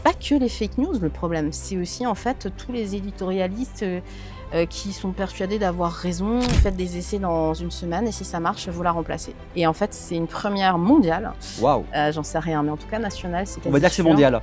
pas que les fake news le problème, c'est aussi en fait tous les éditorialistes qui sont persuadés d'avoir raison. Vous faites des essais dans une semaine et si ça marche, vous la remplacez. Et en fait, c'est une première mondiale. Waouh. J'en sais rien, mais en tout cas nationale, c'est On va dire que c'est sûr. mondial.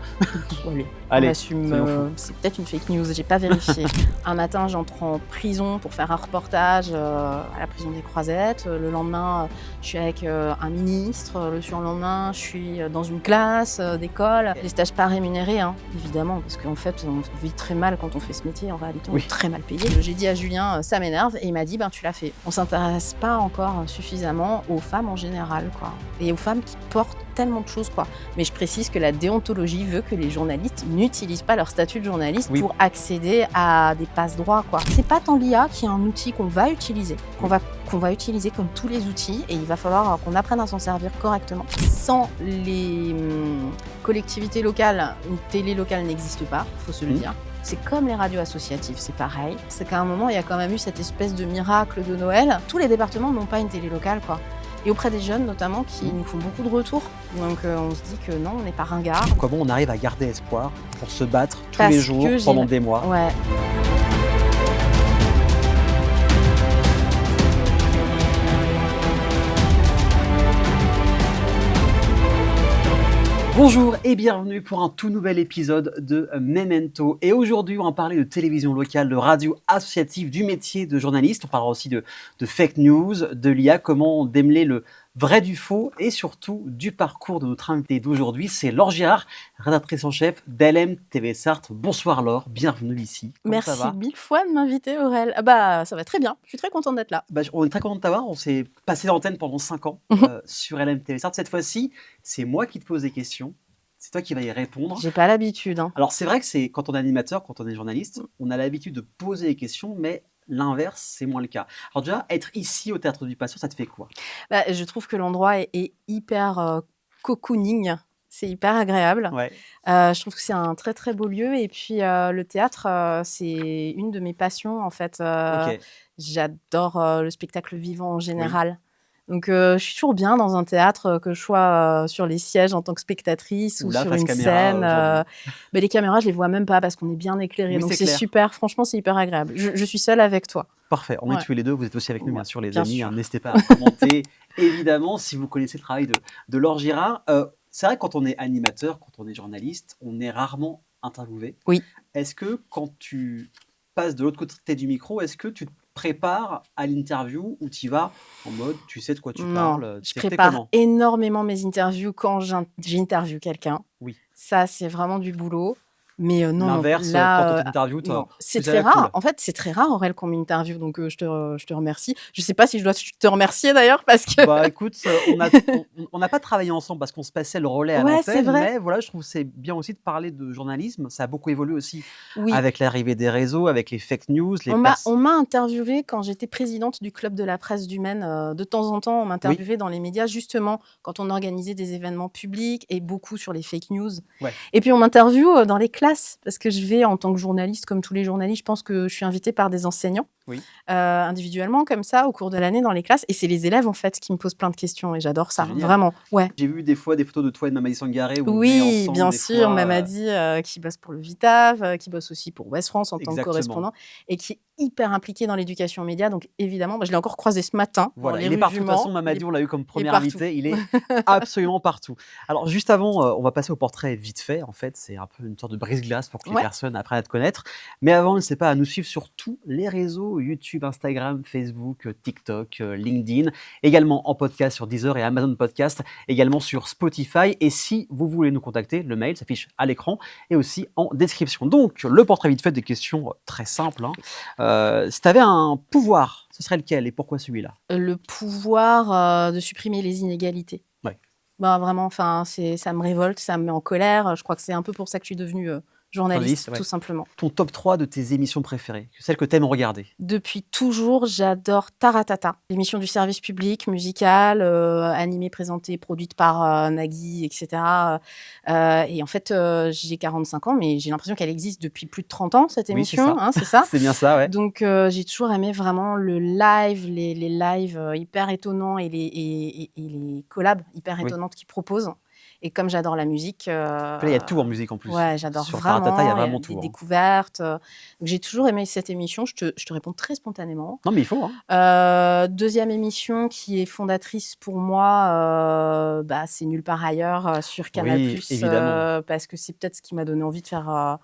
Allez, Allez, on assume, soyons fous. c'est peut-être une fake news, j'ai pas vérifié. Un matin, j'entre en prison pour faire un reportage à la prison des Croisettes. Le lendemain, je suis avec un ministre. Le surlendemain, je suis dans une classe d'école. Des stages pas rémunérés, hein, évidemment, parce qu'en fait, on vit très mal quand on fait ce métier. En réalité, on est très mal payé. J'ai dit à Julien, ça m'énerve, et il m'a dit, tu l'as fait. On s'intéresse pas encore suffisamment aux femmes en général, quoi, et aux femmes qui portent tellement de choses, quoi. Mais je précise que la déontologie veut que les journalistes n'utilisent pas leur statut de journaliste pour accéder à des passe-droits, quoi. C'est pas tant l'IA qui est un outil qu'on va utiliser, qu'on va utiliser comme tous les outils, et il va falloir qu'on apprenne à s'en servir correctement. Sans les collectivités locales, une télé locale n'existe pas, faut se le dire. C'est comme les radios associatives, c'est pareil. C'est qu'à un moment, il y a quand même eu cette espèce de miracle de Noël. Tous les départements n'ont pas une télé locale, quoi. Et auprès des jeunes notamment, qui nous font beaucoup de retours. Donc on se dit que non, on n'est pas ringard. Comment on arrive à garder espoir pour se battre tous les jours pendant des mois? Ouais. Bonjour et bienvenue pour un tout nouvel épisode de Memento. Et aujourd'hui, on va parler de télévision locale, de radio associative, du métier de journaliste. On parlera aussi de fake news, de l'IA, comment démêler le vrai du faux et surtout du parcours de notre invité d'aujourd'hui. C'est Laure Girard, rédactrice en chef d'LM TV Sarthe. Bonsoir Laure, bienvenue ici. Comment Merci ça va? mille fois de m'inviter, Aurel. Ça va très bien, je suis très contente d'être là. On est très content de t'avoir. On s'est passé l'antenne pendant 5 ans sur LM TV Sarthe. Cette fois-ci, c'est moi qui te pose des questions. C'est toi qui vas y répondre. J'ai pas l'habitude. Alors c'est vrai que c'est quand on est animateur, quand on est journaliste, on a l'habitude de poser des questions, mais l'inverse, c'est moins le cas. Alors déjà, être ici au Théâtre du Patio, ça te fait quoi? Je trouve que l'endroit est hyper cocooning. C'est hyper agréable. Ouais. Je trouve que c'est un très très beau lieu, et puis le théâtre, c'est une de mes passions en fait. Ok. J'adore le spectacle vivant en général. Donc je suis toujours bien dans un théâtre, que je sois sur les sièges en tant que spectatrice ou Là, sur face une caméra, scène. Mais les caméras, je les vois même pas parce qu'on est bien éclairé. Oui, Donc c'est c'est clair. super, franchement, c'est hyper agréable. Je suis seule avec toi. Parfait. On est Ouais. tous les deux. Vous êtes aussi avec nous, bien sûr, les bien amis. sûr. Hein. N'hésitez pas à commenter, évidemment, si vous connaissez le travail de Laure Girard. C'est vrai que quand on est animateur, quand on est journaliste, on est rarement interviewé. Oui. Est-ce que quand tu passes de l'autre côté du micro, est-ce que tu te prépares à l'interview ou tu y vas en mode tu sais de quoi tu Non, parles? je Tu sais prépare comment? énormément mes interviews quand j'interviewe quelqu'un. Oui. Ça, c'est vraiment du boulot. Mais non, L'inverse, quand là, on t'interviewe, non, c'est c'est très la rare. cool. En fait, c'est très rare, Aurel, qu'on m'interviewe, donc je te remercie. Je sais pas si je dois te remercier d'ailleurs, parce que Bah écoute, on n'a pas travaillé ensemble parce qu'on se passait le relais à ouais, c'est l'antenne, vrai. mais voilà, je trouve que c'est bien aussi de parler de journalisme. Ça a beaucoup évolué aussi Oui, avec l'arrivée des réseaux, avec les fake news, les on m'a interviewée quand j'étais présidente du club de la presse du Maine. De temps en temps, on m'interviewait dans les médias, justement, quand on organisait des événements publics, et beaucoup sur les fake news. Ouais. Et puis on m'interviewe dans les classes, parce que je vais en tant que journaliste, comme tous les journalistes, je pense que je suis invitée par des enseignants. Oui. Individuellement, comme ça, au cours de l'année, dans les classes. Et c'est les élèves, en fait, qui me posent plein de questions, et j'adore ça, C'est génial. vraiment. Ouais. J'ai vu des fois des photos de toi et de Mamadi Sangaré où vous venez Oui, ensemble bien des sûr, fois, Mamadi, qui bosse pour le VITAF, qui bosse aussi pour Ouest France en tant que exactement. correspondant, et qui est hyper impliqué dans l'éducation aux médias. Donc évidemment, je l'ai encore croisé ce matin dans Voilà, les il est rues partout. du De toute façon, Mans. Mamadi, on l'a eu comme premier partout. invité. Il est absolument partout. Alors, juste avant, on va passer au portrait vite fait. En fait, c'est un peu une sorte de brise-glace pour que les personnes apprennent à te connaître. Mais avant, n'hésitez pas à nous suivre sur tous les réseaux, YouTube, Instagram, Facebook, TikTok, LinkedIn. Également en podcast sur Deezer et Amazon Podcast. Également sur Spotify. Et si vous voulez nous contacter, le mail s'affiche à l'écran et aussi en description. Donc, le portrait vite fait, des questions très simples. Si tu avais un pouvoir, ce serait lequel et pourquoi celui-là? Le pouvoir de supprimer les inégalités. Ouais. Vraiment, ça me révolte, ça me met en colère. Je crois que c'est un peu pour ça que je suis devenue journaliste, Ouais. tout simplement. Ton top 3 de tes émissions préférées, celle que tu aimes regarder? Depuis toujours, j'adore Taratata, l'émission du service public, musicale, animée, présentée, produite par Nagui, etc. Et en fait, j'ai 45 ans, mais j'ai l'impression qu'elle existe depuis plus de 30 ans, cette émission. Oui, c'est ça. Hein, c'est ça. C'est bien ça, ouais. Donc, j'ai toujours aimé vraiment le live, les lives hyper étonnants, et les collabs hyper étonnantes qu'ils proposent. Et comme j'adore la musique, Puis là, il y a tout en musique en plus. ouais, j'adore Sur Taratata, il y a vraiment, il y a vraiment des tout, hein. découvertes, donc j'ai toujours aimé cette émission. Je te réponds très spontanément. Non, mais il faut, hein. 2e émission qui est fondatrice pour moi, bah, c'est Nulle part ailleurs, sur Canal+, Oui, évidemment. parce que c'est peut-être ce qui m'a donné envie de faire,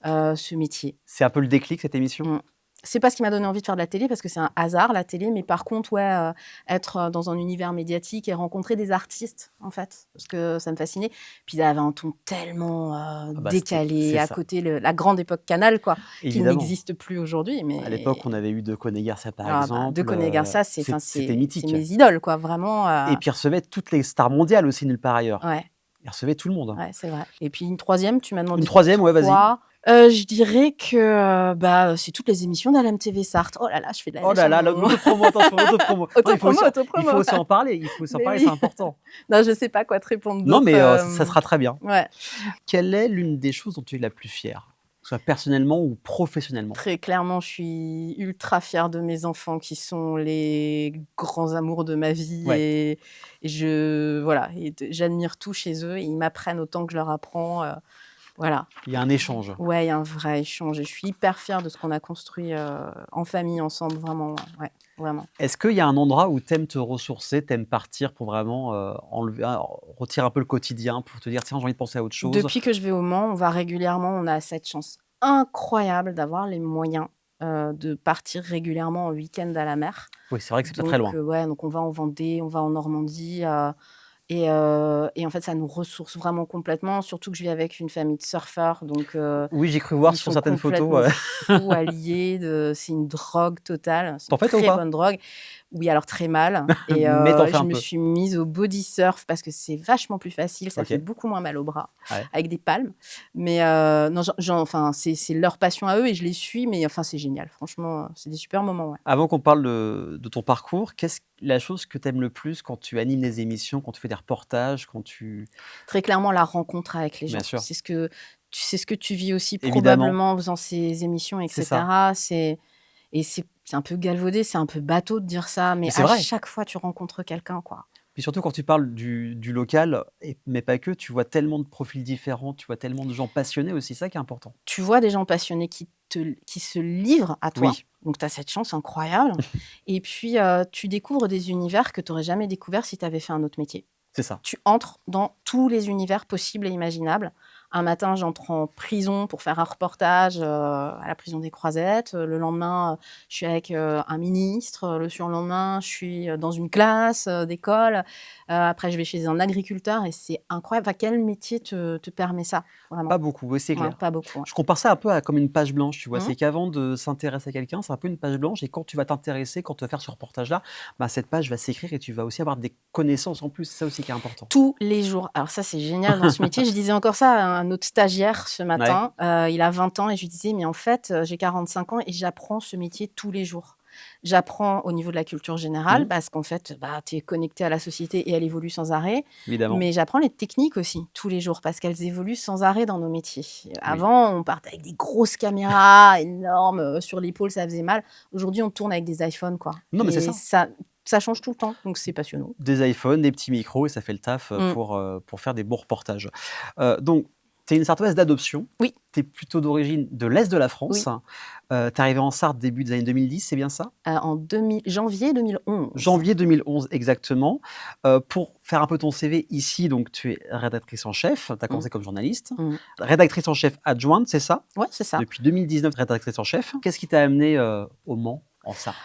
ce métier. C'est un peu le déclic, cette émission? Mmh. C'est pas ce qui m'a donné envie de faire de la télé parce que c'est un hasard, la télé, mais par contre, ouais, être, dans un univers médiatique et rencontrer des artistes, en fait, parce que ça me fascinait. Puis ils avaient un ton tellement, Ah bah, décalé, c'est à ça, côté la grande époque Canal, quoi, qui évidemment. n'existe plus aujourd'hui, À l'époque, mais on avait eu De Coné Garcia, par ah bah, exemple, Decauny et Garcia, c'est enfin, c'était c'est mythique. mes idoles, quoi, vraiment, Et puis, ils recevaient toutes les stars mondiales aussi, Nulle part ailleurs. ouais, Ils recevaient tout le monde, hein. ouais, c'est vrai. Et puis une 3e, tu m'as Une demandé 3e, ouais, vas-y. 3. Je dirais que, bah, c'est toutes les émissions d'LMTV Sarthe. Oh là là, je fais de la Oh lèche là à là, mon l'autopromo, attention, l'autopromo. Non, autopromo, il faut autopromo. aussi en parler, il faut aussi en Mais parler, c'est oui. important. Non, je sais pas quoi te répondre Non, d'autre, mais ça sera très bien. ouais. Quelle est l'une des choses dont tu es la plus fière? Que ce soit personnellement ou professionnellement? Très clairement, je suis ultra fière de mes enfants qui sont les grands amours de ma vie Ouais, et je voilà et j'admire tout chez eux et ils m'apprennent autant que je leur apprends, voilà. il y a un échange. Ouais, il y a un vrai échange et je suis hyper fière de ce qu'on a construit, en famille ensemble, vraiment, ouais, vraiment. Est-ce qu'il y a un endroit où tu aimes te ressourcer, tu aimes partir pour vraiment, enlever retirer un peu le quotidien pour te dire: «Tiens, j'ai envie de penser à autre chose»? Depuis que je vais au Mans, on a cette chance incroyable d'avoir les moyens, de partir régulièrement en week-end à la mer. Oui, c'est vrai que c'est pas très Donc loin. ouais, donc on va en Vendée, on va en Normandie, et en fait, ça nous ressource vraiment complètement, surtout que je vis avec une famille de surfeurs, donc Oui, j'ai cru voir ils sur sont certaines photos, complètement fous, alliés de c'est une drogue totale, c'est Tu une en fais toi ou très pas? bonne drogue. Oui, alors très mal et Mais tu en fais je un me peu? suis mise au body surf parce que c'est vachement plus facile, ça fait OK, beaucoup moins mal aux bras, ouais. avec des palmes. Mais non, enfin, c'est leur passion à eux et je les suis, mais enfin, c'est génial. Franchement, c'est des super moments, ouais. Avant qu'on parle de ton parcours, qu'est-ce la chose que tu aimes le plus quand tu animes des émissions, quand tu fais des reportages, quand tu Très clairement, la rencontre avec les bien gens. sûr, C'est ce que tu vis aussi évidemment, probablement en faisant ces émissions et c'est ça. cetera. C'est un peu galvaudé, c'est un peu bateau de dire ça, mais Mais c'est à vrai. chaque fois, tu rencontres quelqu'un, quoi. Puis surtout quand tu parles du local mais pas que, tu vois tellement de profils différents, tu vois tellement de gens passionnés aussi, ça qui est important. Tu vois des gens passionnés qui se livrent à toi, Oui, donc tu as cette chance incroyable et puis, tu découvres des univers que tu aurais jamais découverts si tu avais fait un autre métier. c'est ça. Tu entres dans tous les univers possibles et imaginables. Un matin, j'entre en prison pour faire un reportage, à la prison des Croisettes. Le lendemain, je suis avec, un ministre. Le surlendemain, je suis, dans une classe, d'école. Après, je vais chez un agriculteur et c'est incroyable. Enfin, quel métier te permet ça? Vraiment. Pas beaucoup, oui, c'est Ouais, clair. pas beaucoup, ouais. Je compare ça un peu à comme une page blanche, tu vois? Mmh. C'est qu'avant de s'intéresser à quelqu'un, c'est un peu une page blanche et quand tu vas t'intéresser, quand tu vas faire ce reportage-là, bah, cette page va s'écrire et tu vas aussi avoir des connaissances en plus, c'est ça aussi qui est important. Tous les jours. Alors ça, c'est génial dans ce métier. Je disais encore ça à un autre stagiaire ce Ouais. matin, il a 20 ans et je lui disais: «Mais en fait, j'ai 45 ans et j'apprends ce métier tous les jours». J'apprends au niveau de la culture générale Mmh, parce qu'en fait, bah, tu es connecté à la société et elle évolue sans arrêt, évidemment. mais j'apprends les techniques aussi tous les jours parce qu'elles évoluent sans arrêt dans nos métiers. Oui. Avant, on partait avec des grosses caméras énormes, sur l'épaule, ça faisait mal. Aujourd'hui, on tourne avec des iPhones, quoi, Non, mais c'est et ça. ça change tout le temps, donc c'est passionnant. Des iPhones, des petits micros et ça fait le taf, Mmh. pour faire des bons reportages. Donc tu es une Sartoise d'adoption. Oui, Tu es plutôt d'origine de l'est de la oui. France. Tu es arrivée en Sarthe début des années 2010, c'est bien ça? En 2000 janvier 2011. Janvier 2011 exactement. Pour faire un peu ton CV ici, donc tu es rédactrice en chef, tu as Mmh. commencé comme journaliste. Mmh. Rédactrice en chef adjointe, c'est ça? Ouais, c'est ça. Depuis 2019 rédactrice en chef. Qu'est-ce qui t'a amenée, au Mans, en Sarthe?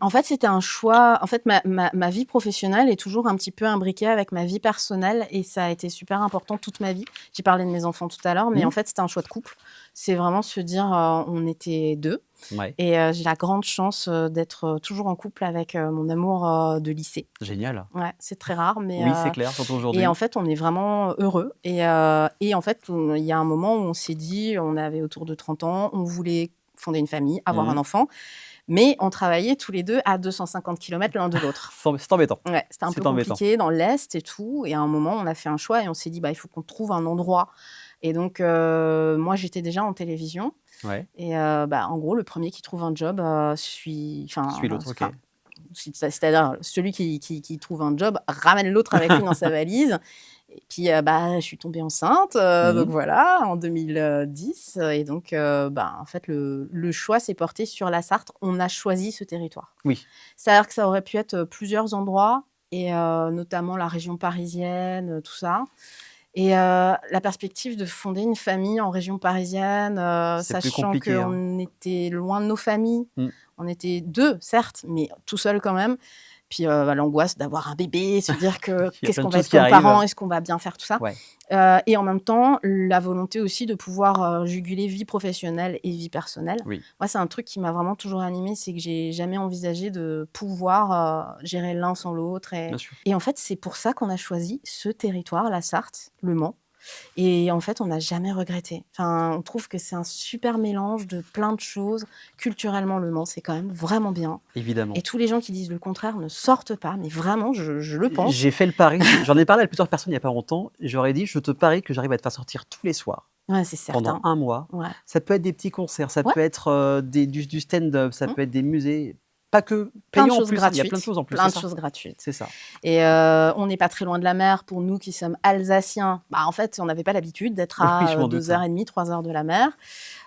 En fait, c'était un choix. En fait, ma vie professionnelle est toujours un petit peu imbriquée avec ma vie personnelle et ça a été super important toute ma vie. J'ai parlé de mes enfants tout à l'heure, mais Mmh. en fait, c'était un choix de couple. C'est vraiment se dire, on était 2 Ouais, et j'ai la grande chance, d'être, toujours en couple avec, mon amour, de lycée. génial. Ouais, c'est très rare, mais Oui, c'est clair, surtout et en aujourd'hui. fait, on est vraiment heureux et en fait, il y a un moment où on s'est dit, on avait autour de 30 ans, on voulait fonder une famille, avoir un Mmh. enfant, mais on travaillait tous les 2 à 250 kilomètres l'un de l'autre. C'est embêtant, Ouais, c'était un peu c'est embêtant. compliqué dans l'est et tout et à un moment, on a fait un choix et on s'est dit: «Bah, il faut qu'on trouve un endroit» et donc moi, j'étais déjà en télévision Ouais, et bah, en gros, le premier qui trouve un job, suis l'autre, OK. c'est-à-dire celui qui trouve un job ramène l'autre avec lui dans sa valise Et puis, je suis tombée enceinte, donc Mmh. voilà, en 2010 et donc en fait, le choix s'est porté sur la Sarthe. On a choisi ce territoire. Oui, C'est-à-dire que ça aurait pu être, plusieurs endroits et notamment la région parisienne, tout ça et la perspective de fonder une famille en région parisienne, c'est plus sachant compliqué, hein. qu'on était loin de nos familles. Mmh. On était 2 certes, mais tout seuls quand même. Puis, l'angoisse d'avoir un bébé, se dire que Il y a qu'est-ce plein qu'on de va choses être qui comme arrivent. parents? Est-ce qu'on va bien faire tout ça? Ouais, Et en même temps, la volonté aussi de pouvoir, juguler vie professionnelle et vie personnelle. oui, Moi, c'est un truc qui m'a vraiment toujours animée, c'est que j'ai jamais envisagé de pouvoir, gérer l'un sans l'autre bien sûr. et en fait, c'est pour ça qu'on a choisi ce territoire, la Sarthe, le Mans et en fait, on n'a jamais regretté. Enfin, on trouve que c'est un super mélange de plein de choses. Culturellement, le Mans, c'est quand même vraiment bien et Évidemment. tous les gens qui disent le contraire ne sortent pas, mais vraiment, je le pense. J'ai fait le pari, j'en ai parlé à plusieurs personnes il y a pas longtemps, j'aurais dit: «Je te parie que j'arrive à te faire sortir tous les soirs Ouais, c'est pendant certain. un mois». Ouais. Ça peut être des petits concerts, ça Ouais. peut être, du stand-up, ça Mmh. peut être des musées, pas que Plein de payants en choses plus, hein, il y a plein de gratuites, choses en plus, c'est plein de ça, choses gratuites c'est ça. et on n'est pas très loin de la mer pour nous qui sommes alsaciens. En fait, on n'avait pas l'habitude d'être Oui, je à, m'en doute, 2 hein. heures et demie, 3 heures de la mer.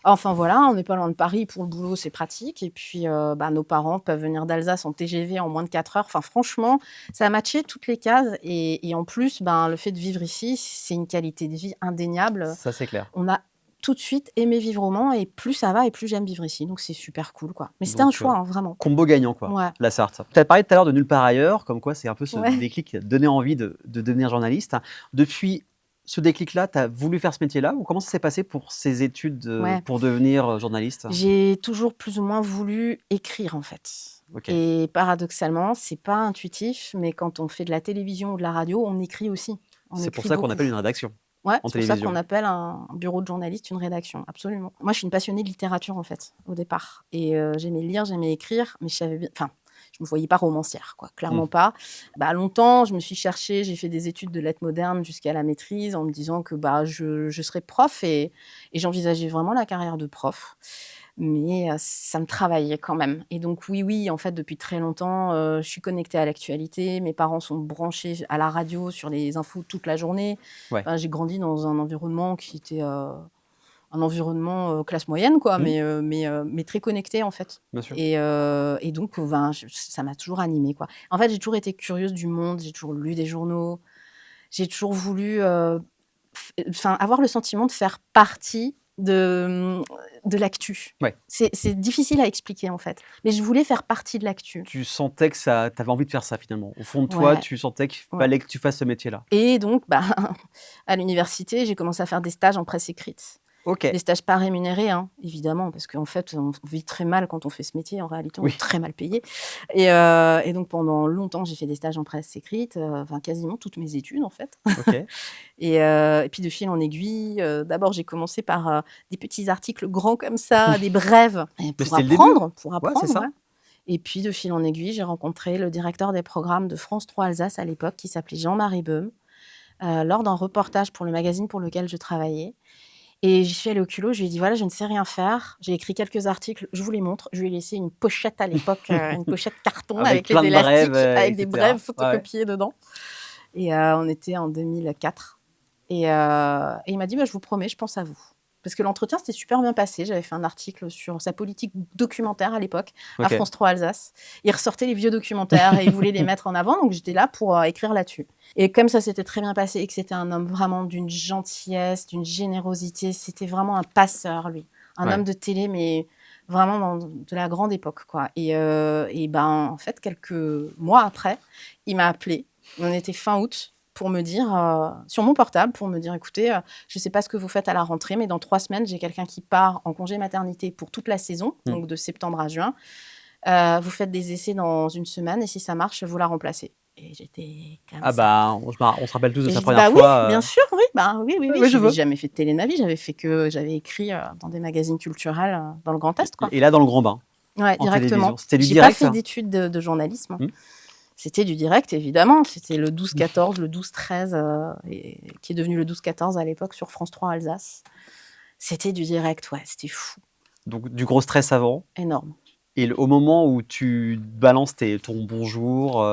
Enfin voilà, on n'est pas loin de Paris pour le boulot, c'est pratique et puis, nos parents peuvent venir d'Alsace en TGV en moins de 4 heures. Enfin franchement, ça a matché toutes les cases et en plus, le fait de vivre ici, c'est une qualité de vie indéniable. Ça, c'est clair. On a tout de suite aimé vivre au Mans et plus ça va et plus j'aime vivre ici, donc c'est super cool, quoi. Mais c'était un Donc choix, hein, vraiment. combo gagnant, quoi, Ouais, la Sarthe. Tu as parlé tout à l'heure de Nulle part ailleurs, comme quoi c'est un peu ce ouais. déclic qui t'a donné envie de devenir journaliste. Depuis ce déclic-là, tu as voulu faire ce métier-là ou comment ça s'est passé pour ces études, Ouais, pour devenir, journaliste? j'ai toujours plus ou moins voulu écrire, en fait OK. et paradoxalement, c'est pas intuitif, mais quand on fait de la télévision ou de la radio, on écrit aussi. On C'est pour écrit ça qu'on beaucoup. appelle une rédaction Ouais, en c'est pour ça qu'on télévision. appelle un bureau de journaliste une rédaction, absolument. Moi, je suis une passionnée de littérature, en fait, au départ et j'aimais lire, j'aimais écrire, mais je savais bien enfin, je me voyais pas romancière, quoi, Mmh. clairement pas. Longtemps, je me suis cherchée, j'ai fait des études de lettres modernes jusqu'à la maîtrise en me disant que, je serais prof et j'envisageais vraiment la carrière de prof. Mais ça me travaillait quand même et donc oui, oui, en fait, depuis très longtemps, je suis connectée à l'actualité. Mes parents sont branchés à la radio sur les infos toute la journée. Ouais. Enfin, j'ai grandi dans un environnement qui était, un environnement, classe moyenne quoi, Mmh. mais très connecté en fait Bien sûr. et donc je ça m'a toujours animée quoi. En fait, j'ai toujours été curieuse du monde, j'ai toujours lu des journaux, j'ai toujours voulu, avoir le sentiment de faire partie de l'actu. Ouais. C'est difficile à expliquer en fait, mais je voulais faire partie de l'actu. Tu sentais que ça tu avais envie de faire ça finalement. Au fond de toi, Ouais, tu sentais qu'il ouais fallait que tu fasses ce métier-là. et donc à l'université, j'ai commencé à faire des stages en presse écrite. OK. Des stages pas rémunérés, hein, évidemment, parce qu'en fait, on vit très mal quand on fait ce métier. En réalité, on est Oui. très mal payé et donc pendant longtemps, j'ai fait des stages en presse écrite, quasiment toutes mes études, en fait OK. et puis de fil en aiguille, d'abord, j'ai commencé par, des petits articles grands comme ça, des brèves et Mais c'était le début. pour Ouais, c'est apprendre, ouais ça. et puis de fil en aiguille, j'ai rencontré le directeur des programmes de France 3 Alsace à l'époque qui s'appelait Jean-Marie Beume, lors d'un reportage pour le magazine pour lequel je travaillais et j'y suis allée au culot, je lui ai dit: «Voilà, je ne sais rien faire, j'ai écrit quelques articles, je vous les montre». Je lui ai laissé une pochette à l'époque, une pochette carton Avec avec les plein de brèves, élastiques, et avec des cetera. brèves Ouais, ouais. photocopiées dedans et on était en 2004 et il m'a dit: «Je vous promets, je pense à vous». Parce que l'entretien s'était super bien passé. J'avais fait un article sur sa politique documentaire à l'époque, à OK. France 3 Alsace. Il ressortait les vieux documentaires et il voulait les mettre en avant, donc j'étais là pour, écrire là-dessus et comme ça s'était très bien passé et que c'était un homme vraiment d'une gentillesse, d'une générosité, c'était vraiment un passeur lui. Un Ouais. homme de télé, mais vraiment de la grande époque, quoi en fait, quelques mois après, il m'a appelée. On était fin août pour me dire, sur mon portable, pour me dire: «Écoutez, je ne sais pas ce que vous faites à la rentrée, mais dans 3 semaines, j'ai quelqu'un qui part en congé maternité pour toute la saison, Mmh. donc de septembre à juin. Vous faites des essais dans une semaine et si ça marche, vous la remplacez». Et j'étais comme Ah ça. bah, on se rappelle tous de Et sa j'ai dit: première «Bah oui, fois, bien sûr, oui, oui, oui, oui». oui, je J'avais veux. jamais fait de télé de ma vie, j'avais écrit, dans des magazines culturels, dans le Grand Est, quoi. Et là, dans le grand bain, Ouais, en télévision. directement. C'était du J'ai pas direct, fait ça? d'études de journalisme, hein. Mmh. C'était du direct évidemment, c'était le 12-14, le 12-13, et qui est devenu le 12-14 à l'époque sur France 3 Alsace. C'était du direct, ouais, c'était fou, Donc du gros stress avant énorme. et au moment où tu balances ton bonjour,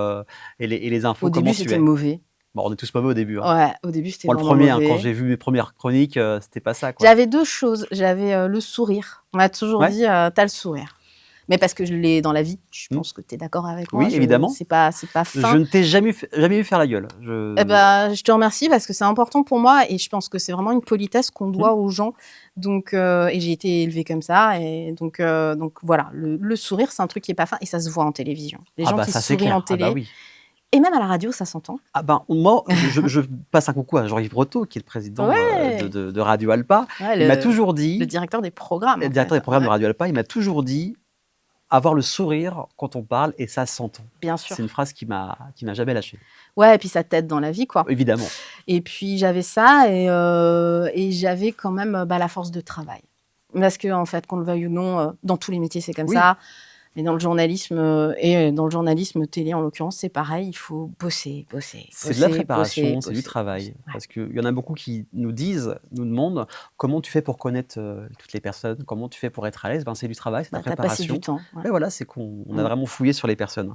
et les Au infos, début, comment tu c'était es? mauvais. Bon, on est tous mauvais au début, hein. Ouais, au début, c'était Moi, le vraiment premier, hein, quand mauvais. j'ai vu mes premières chroniques, c'était pas ça, quoi. J'avais 2 choses. J'avais, le sourire. On m'a toujours Ouais, dit: «Tu le sourire». Mais parce que je l'ai dans la vie, je mmh, pense que tu es d'accord avec moi, oui, évidemment. c'est pas Je fin. ne t'ai jamais vu faire la gueule. Eh bah, je te remercie parce que c'est important pour moi et je pense que c'est vraiment une politesse qu'on Mmh. doit aux gens. Donc et j'ai été élevée comme ça et donc voilà, le sourire, c'est un truc qui est pas fin et ça se voit en télévision. Les Ah gens bah, qui ça, c'est sourient en clair. Ah bah, télé oui. et même à la radio, ça s'entend. Ah ben, moi, je passe un coucou à Jean-Yves Breteau, qui est le président, Ouais, de Radio Alpa. ouais, Il m'a le toujours le dit, directeur des programmes, le en directeur fait. des programmes de Ouais, Radio Alpa, il m'a toujours dit: «Avoir le sourire quand on parle et ça s'entend». bien C'est une sûr. phrase qui m'a jamais lâché. Ouais et puis ça t'aide dans la vie, quoi. Évidemment. Et puis j'avais ça et j'avais quand même, la force de travail. Parce qu'en fait, qu'on le veuille ou non, dans tous les métiers, c'est comme Oui, ça. Mais dans le journalisme, et dans le journalisme télé, en l'occurrence, c'est pareil, il faut bosser, bosser, c'est de la bosser, bosser, préparation, c'est du bosser, bosser. travail. Ouais. Parce qu'il y en a beaucoup qui nous demandent: «Comment tu fais pour connaître, toutes les personnes? Comment tu fais pour être à l'aise?» Ben, c'est du travail, c'est de la Tu passé du préparation. temps, ouais. Et voilà, c'est qu'on a Mmh. vraiment fouillé sur les personnes.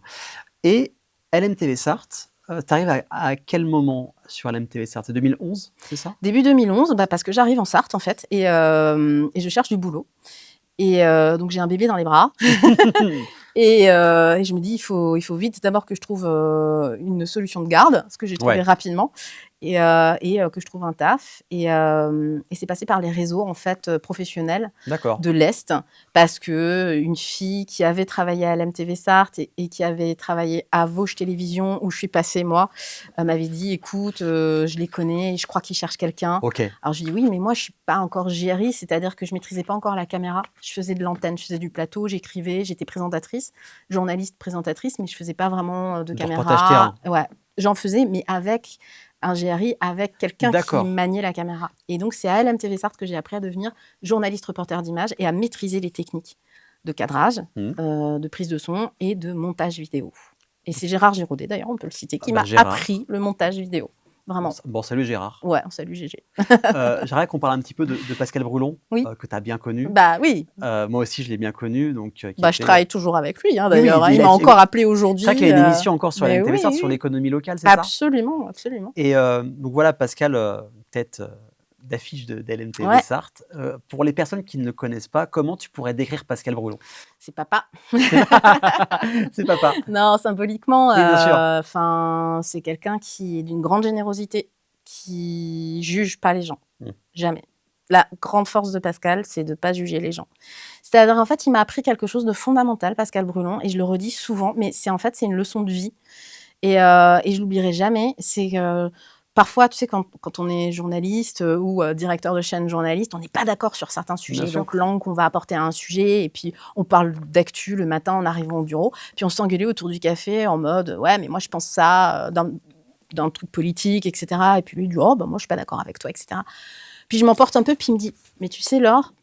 Et LMTV Sarthe, tu arrives à quel moment sur LMTV Sarthe? C'est 2011, c'est ça? Début 2011, parce que j'arrive en Sarthe, en fait et je cherche du boulot et donc j'ai un bébé dans les bras et je me dis: «Il faut vite d'abord que je trouve, une solution de garde», ce que j'ai trouvé Ouais, rapidement et que je trouve un taf et c'est passé par les réseaux, en fait, professionnels d'accord. de l'Est parce qu'une fille qui avait travaillé à l'MTV Sarthe et qui avait travaillé à Vosges Télévisions où je suis passée moi, m'avait dit: «Écoute, je les connais, je crois qu'ils cherchent quelqu'un». OK. Alors je lui dis: «Oui, mais moi je suis pas encore JRI, c'est-à-dire que je maîtrisais pas encore la caméra. Je faisais de l'antenne, je faisais du plateau, j'écrivais, j'étais présentatrice, journaliste présentatrice, mais je faisais pas vraiment, de Du reportage caméra». terrain. Ouais, j'en faisais, mais avec un JRI, avec quelqu'un qui D'accord. maniait la caméra et donc c'est à LMTV Sarthe que j'ai appris à devenir journaliste reporter d'image et à maîtriser les techniques de cadrage, Mmh. de prise de son et de montage vidéo. Et c'est Gérard Giraudet, d'ailleurs, on peut le citer, Ah qui bah, m'a Gérard. appris le montage vidéo. Vraiment. Bon, salut Gérard. Ouais, salut GG. J'aimerais qu'on parle un petit peu de Pascal Brulon, Oui, que tu as bien connu. bah oui, Moi aussi, je l'ai bien connu, donc qui bah je était travaille toujours avec lui, hein, oui, oui, d'ailleurs, hein. Il il a m'a c'est encore appelé vrai qu'il aujourd'hui. a une émission encore sur Mais LMTV oui, Sarthe sur oui, l'économie locale, c'est ça? absolument, absolument. Et donc voilà, Pascal, tête, d'affiche de d'LMTV Ouais, Sarthe. Pour les personnes qui ne le connaissent pas, comment tu pourrais décrire Pascal Brulon? c'est papa. C'est papa. Non, symboliquement, Oui, bien sûr. enfin, c'est quelqu'un qui est d'une grande générosité, qui juge pas les gens, Mmh. jamais. La grande force de Pascal, c'est de pas juger les gens. C'est-à-dire, en fait, il m'a appris quelque chose de fondamental, Pascal Brulon, et je le redis souvent, mais c'est en fait, c'est une leçon de vie et je l'oublierai jamais. C'est que parfois, tu sais, quand on est journaliste ou directeur de chaîne journaliste, on n'est pas d'accord sur certains Bien sujets. sûr. Donc, l'angle qu'on va apporter à un sujet, et puis on parle d'actu le matin en arrivant au bureau, puis on s'engueulait autour du café en mode ouais, mais moi je pense ça d'un truc politique, etc. Et puis lui, il dit oh, bah moi je suis pas d'accord avec toi, etc. Puis je m'emporte un peu, puis il me dit mais tu sais, Laure,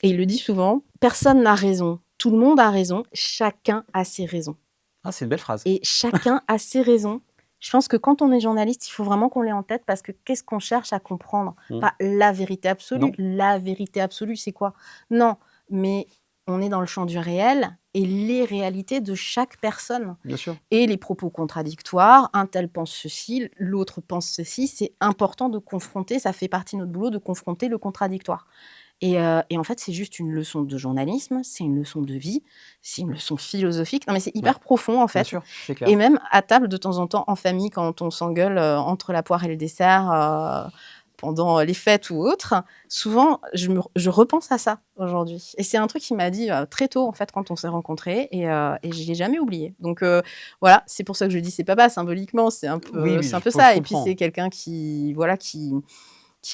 et il le dit souvent, personne n'a raison. Tout le monde a raison, chacun a ses raisons. Ah, c'est une belle phrase. Et chacun a ses raisons. Je pense que quand on est journaliste, il faut vraiment qu'on l'ait en tête parce que qu'est-ce qu'on cherche à comprendre? Mmh. Pas la vérité absolue. Non, La vérité absolue, c'est quoi? Non, mais on est dans le champ du réel et les réalités de chaque personne bien sûr. et les propos contradictoires. Un tel pense ceci, l'autre pense ceci. C'est important de confronter, ça fait partie de notre boulot de confronter le contradictoire. Et en fait, c'est juste une leçon de journalisme, c'est une leçon de vie, c'est une leçon philosophique. Non, mais c'est Ouais, hyper profond, en bien fait. sûr, c'est Et clair. même à table, de temps en temps, en famille, quand on s'engueule entre la poire et le dessert, pendant les fêtes ou autres, souvent, je repense à ça aujourd'hui. Et c'est un truc qu'il m'a dit très tôt, en fait, quand on s'est rencontrés, et je ne l'ai jamais oublié. Donc voilà, c'est pour ça que je dis c'est papa, symboliquement, Oui, oui, c'est un je peu je ça. Et puis comprends. c'est quelqu'un qui, voilà, qui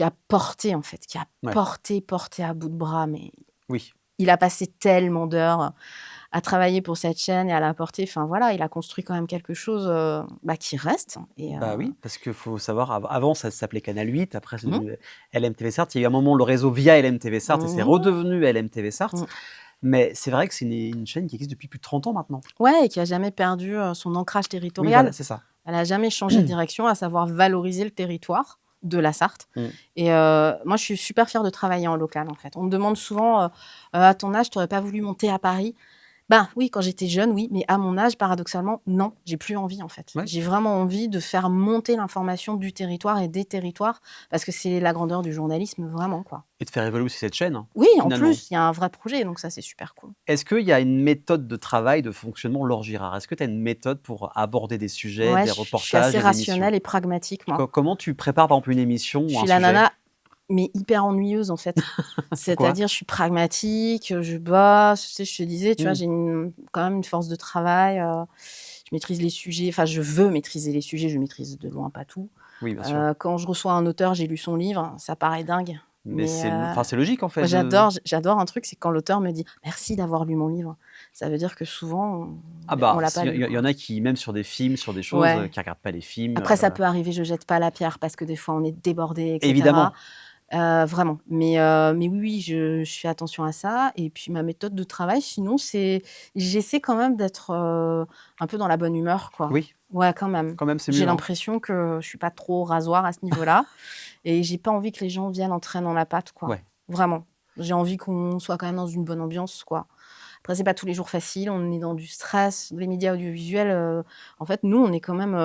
a porté, en fait, qui a Ouais, porté à bout de bras, mais oui. il a passé tellement d'heures à travailler pour cette chaîne et à la porter. Enfin voilà, il a construit quand même quelque chose, qui reste Bah oui, parce qu'il faut savoir, avant ça s'appelait Canal 8, après c'est mmh devenu LMTV Sarthe. Il y a eu un moment le réseau via LMTV Sarthe et c'est mh, redevenu LMTV Sarthe. mmh. Mais c'est vrai que c'est une chaîne qui existe depuis plus de 30 ans maintenant. Ouais, et qui a jamais perdu, son ancrage Oui, voilà, territorial. c'est ça. Elle a jamais changé de direction, à savoir valoriser le territoire de la Sarthe. Mmh. Et moi, je suis super fière de travailler en local, en fait. On me demande souvent: «À ton âge, tu aurais pas voulu monter à Paris?» Ben, oui, quand j'étais jeune, oui, mais à mon âge, paradoxalement, non, j'ai plus envie, en fait. Ouais J'ai vraiment envie de faire monter l'information du territoire et des territoires parce que c'est la grandeur du journalisme, vraiment, quoi. et de faire évoluer aussi cette chaîne, Oui, en finalement. plus, il y a un vrai projet, donc ça, c'est super cool. Est-ce qu'il y a une méthode de travail, de fonctionnement Laure Girard? Est-ce que tu as une méthode pour aborder des sujets, Ouais, des je suis reportages, assez des émissions? rationnelle et pragmatique, moi. Comment tu prépares, par exemple, une émission Je ou un suis la sujet? nana, mais hyper ennuyeuse, en fait. Pourquoi? C'est-à-dire, je suis pragmatique, je bosse, tu sais, je te disais, tu vois, Mmh. j'ai quand même une force de travail, je maîtrise les sujets, enfin, je veux maîtriser les sujets, je maîtrise de loin pas tout. Oui, bien sûr. Quand je reçois un auteur, j'ai lu son livre, ça paraît dingue, Mais mais c'est logique, en moi fait, de j'adore un truc, c'est quand l'auteur me dit: «Merci d'avoir lu mon livre». Ça veut dire que souvent, ah on bah, l'a pas si, lu, il y quoi. en a qui, même sur des films, sur des choses, Ouais. qui regardent pas les films, Après ça peut arriver, je jette pas la pierre parce que des fois on est débordé et cetera. évidemment. Vraiment, mais oui, oui, je fais attention à ça et puis ma méthode de travail sinon c'est j'essaie quand même d'être, un peu dans la bonne humeur, quoi. Oui, Ouais, quand même. quand même, c'est J'ai mieux, hein. l'impression que je suis pas trop au rasoir à ce niveau-là et j'ai pas envie que les gens viennent en traînant la patte, quoi. Ouais, Vraiment. J'ai envie qu'on soit quand même dans une bonne ambiance, quoi. Après, c'est pas tous les jours facile, on est dans du stress. Les médias audiovisuels, en fait, nous, on est quand même,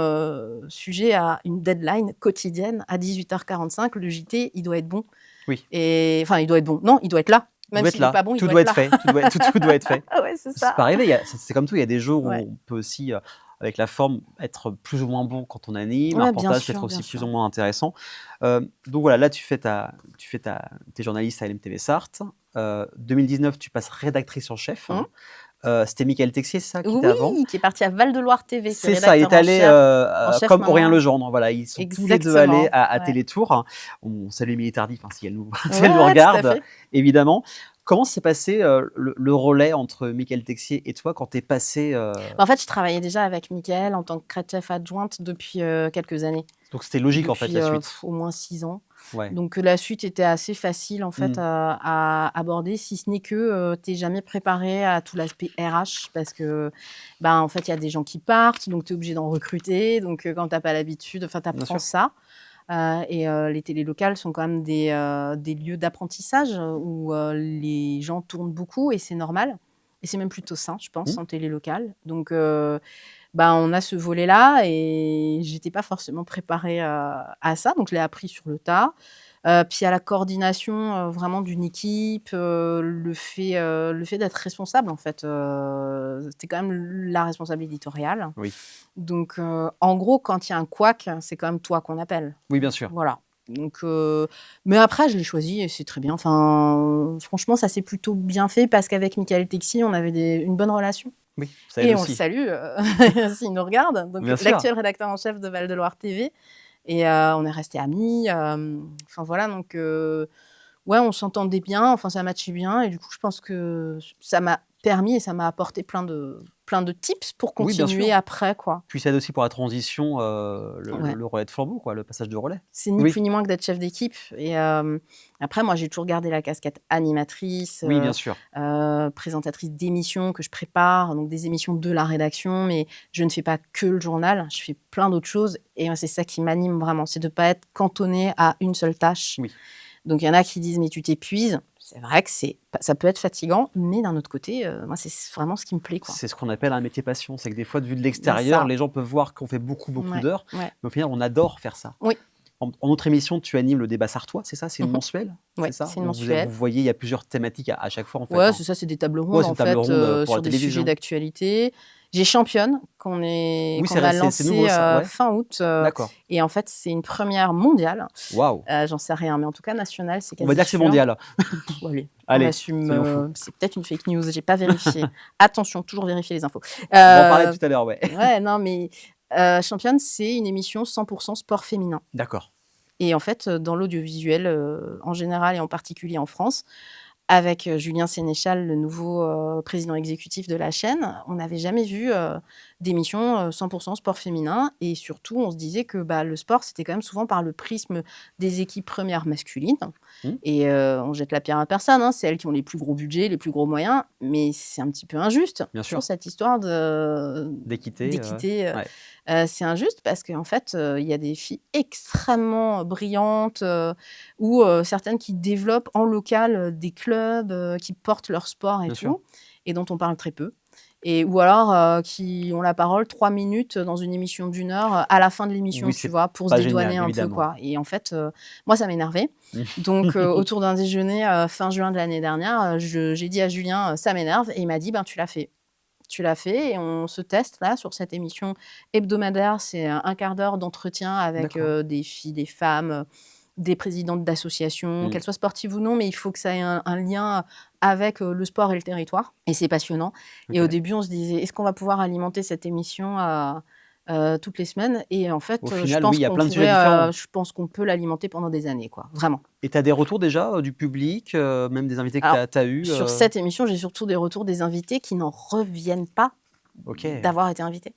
sujets à une deadline quotidienne à 18h45. Le JT, il doit être bon oui. et enfin, il doit être bon. Non, il doit être là. Il Même doit être s'il est là, pas bon, il tout doit doit être être là. fait, tout doit être fait. Ah ouais, c'est Ça ça. peut arriver, c'est comme tout, il y a des jours Ouais. où on peut aussi, avec la forme, être plus ou moins bon quand on anime. Un Ouais, bien reportage peut être sûr, bien aussi plus sûr. ou moins intéressant. Donc voilà, là, tu es journaliste à LMTV Sarthe. 2019, tu passes rédactrice en chef, Mmh. hein. C'était Mickaël Texier, c'est ça, qui était avant? Oui, qui est parti à Val-de-Loire TV, qui est C'est ça, il rédacteur est en allé, chef en chef comme Aurélien maintenant. Legendre, voilà, ils sont tous les 2 allés Exactement, à ouais. Télétour. On salue Émilie Tardif, hein, si elle nous si elle nous Ouais, tout à regarde, fait. évidemment. Comment s'est passé, le relais entre Mickaël Texier et toi quand tu es passée, Bah, en fait, je travaillais déjà avec Mickaël en tant que crête-chef adjointe depuis, quelques années. donc c'était logique, en fait, Depuis, la suite? au moins 6 ans. Ouais. Donc, la suite était assez facile en fait Mmh. à aborder, si ce n'est que, tu es jamais préparé à tout l'aspect RH parce que, ben, en fait, il y a des gens qui partent, donc tu es obligé d'en recruter. Donc, quand tu as pas l'habitude, enfin, tu Bien apprends sûr. ça. Les télés locales sont quand même des lieux d'apprentissage, où, les gens tournent beaucoup et c'est normal et c'est même plutôt sain, je pense, Mmh. en télé locale. Donc, bah, on a ce volet-là et j'étais pas forcément préparée, à ça, donc je l'ai appris sur le tas. Puis à la coordination, vraiment d'une équipe, le fait d'être responsable en fait, c'était quand même la responsable éditoriale. Oui. Donc, en gros, quand il y a un couac, c'est quand même toi qu'on appelle. Oui, bien sûr. Voilà. Donc, mais après je l'ai choisi et c'est très bien. Enfin, franchement, ça s'est plutôt bien fait parce qu'avec Mickaël Texier, on avait une bonne relation. Oui, ça aide Et on le aussi. salue, s'il nous regarde, donc Bien sûr. l'actuel rédacteur en chef de Val-de-Loire TV et on est restés amis, enfin voilà donc ouais, on s'entendait bien, enfin ça matchait bien et du coup, je pense que ça m'a permis et ça m'a apporté plein de tips pour Oui, bien sûr. continuer après, quoi. Puis ça aide aussi pour la transition, Ouais. le relais de flambeau, quoi, le passage de relais. C'est ni Oui. plus ni moins que d'être chef d'équipe et après moi, j'ai toujours gardé la casquette animatrice, Oui, bien sûr. présentatrice d'émissions que je prépare, donc des émissions de la rédaction, mais je ne fais pas que le journal, je fais plein d'autres choses et moi, c'est ça qui m'anime vraiment, c'est de pas être cantonnée à une seule tâche. Oui. Donc il y en a qui disent: «Mais tu t'épuises». C'est vrai que ça peut être fatigant, mais d'un autre côté, moi, c'est vraiment ce qui me plaît, quoi. C'est ce qu'on appelle un métier passion. C'est que des fois, vu de Il y a l'extérieur, ça. les gens peuvent voir qu'on fait beaucoup, beaucoup Ouais, d'heures, ouais. mais au final, on adore faire ça. Oui. En autre émission, tu animes le débat sartois, c'est ça? C'est une Mmh. mensuelle? C'est Ouais, ça? c'est une Où vous mensuelle. voyez, il y a plusieurs thématiques à chaque fois, en fait, Ouais, hein? c'est ça, c'est des tables Ouais, rondes, c'est en une table fait, ronde, pour la sur des sujets télévision. d'actualité. J'ai Championne Oui, qu'on a c'est nouveau lancé, ça, ouais. fin août, D'accord. et en fait, c'est une première mondiale. Waouh! J'en sais rien, mais en tout cas nationale, c'est On va quasi dire que c'est sûr. mondial. Allez, on Allez, assume, soyons fous. c'est peut-être une fake news, j'ai pas vérifié. Attention, toujours vérifier les infos. On va en parler Heu, tout à l'heure, ouais. ouais, non, mais Championne, c'est une émission 100 sport féminin D'accord. et en fait, dans l'audiovisuel, en général et en particulier en France, avec, Julien Sénéchal, le nouveau, président exécutif de la chaîne, on n'avait jamais vu, d'émission, 100 sport féminin et surtout, on se disait que, bah, le sport, c'était quand même souvent par le prisme des équipes premières masculines Mmh, et on jette la pierre à personne, hein, c'est elles qui ont les plus gros budgets, les plus gros moyens, mais c'est un petit peu injuste. bien Toujours sûr. cette histoire de D'équité, d'équité, ouais, c'est injuste parce qu'en fait, il y a des filles extrêmement brillantes, ou certaines qui développent en local, des clubs, qui portent leur sport et bien sûr. tout et dont on parle très peu. ou alors qui ont la parole 3 minutes dans une émission d'1 heure à la fin de l'émission, Oui, tu c'est vois, pour se pas dédouaner génial, un peu, évidemment. quoi. Et en fait, moi, ça m'énervait. Donc, autour d'un déjeuner fin juin de l'année dernière, j'ai dit à Julien, ça m'énerve. Et il m'a dit, ben, tu l'as fait. Tu l'as fait et on se teste là sur cette émission hebdomadaire. C'est un quart d'heure d'entretien avec D'accord. des filles, des femmes, des présidentes d'associations, Mmh. qu'elles soient sportives ou non, mais il faut que ça ait un lien avec le sport et le territoire. Et c'est passionnant. Et au OK. début, on se disait, est-ce qu'on va pouvoir alimenter cette émission toutes les semaines? Et en Au fait, final, oui, il y a plein de sujets différents. je pense qu'on peut l'alimenter pendant des années, quoi, vraiment. Et tu as des retours déjà, du public, même des invités que tu Alors, as eus, sur cette émission, j'ai surtout des retours des invités qui n'en reviennent pas OK. d'avoir été invités.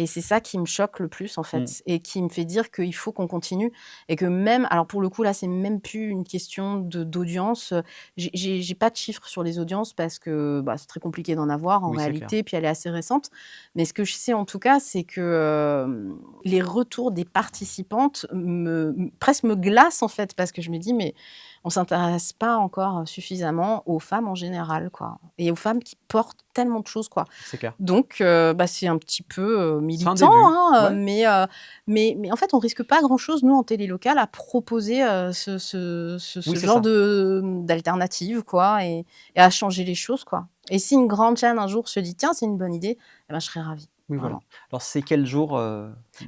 Et c'est ça qui me choque le plus, en Mmh. fait, et qui me fait dire qu'il faut qu'on continue et que même alors pour le coup, là, c'est même plus une question d'audience, j'ai pas de chiffres sur les audiences parce que, bah, c'est très compliqué d'en avoir en Oui, c'est clair. réalité, puis elle est assez récente. Mais ce que je sais en tout cas, c'est que, les retours des participantes presque me glacent, en fait, parce que je me dis: «Mais on s'intéresse pas encore suffisamment aux femmes en général, quoi, et aux femmes qui portent tellement de choses, quoi». C'est clair. Donc, bah, c'est un petit peu, C'est un militant, début. hein, Ouais, mais en fait, on risque pas grand-chose, nous, en télé locale, à proposer, oui, ce c'est genre ça. de, d'alternative, quoi, et à changer les choses, quoi. Et si une grande chaîne, un jour, se dit: «Tiens, c'est une bonne idée», eh ben, je serais ravie, Oui, voilà. vraiment. Alors c'est quel jour,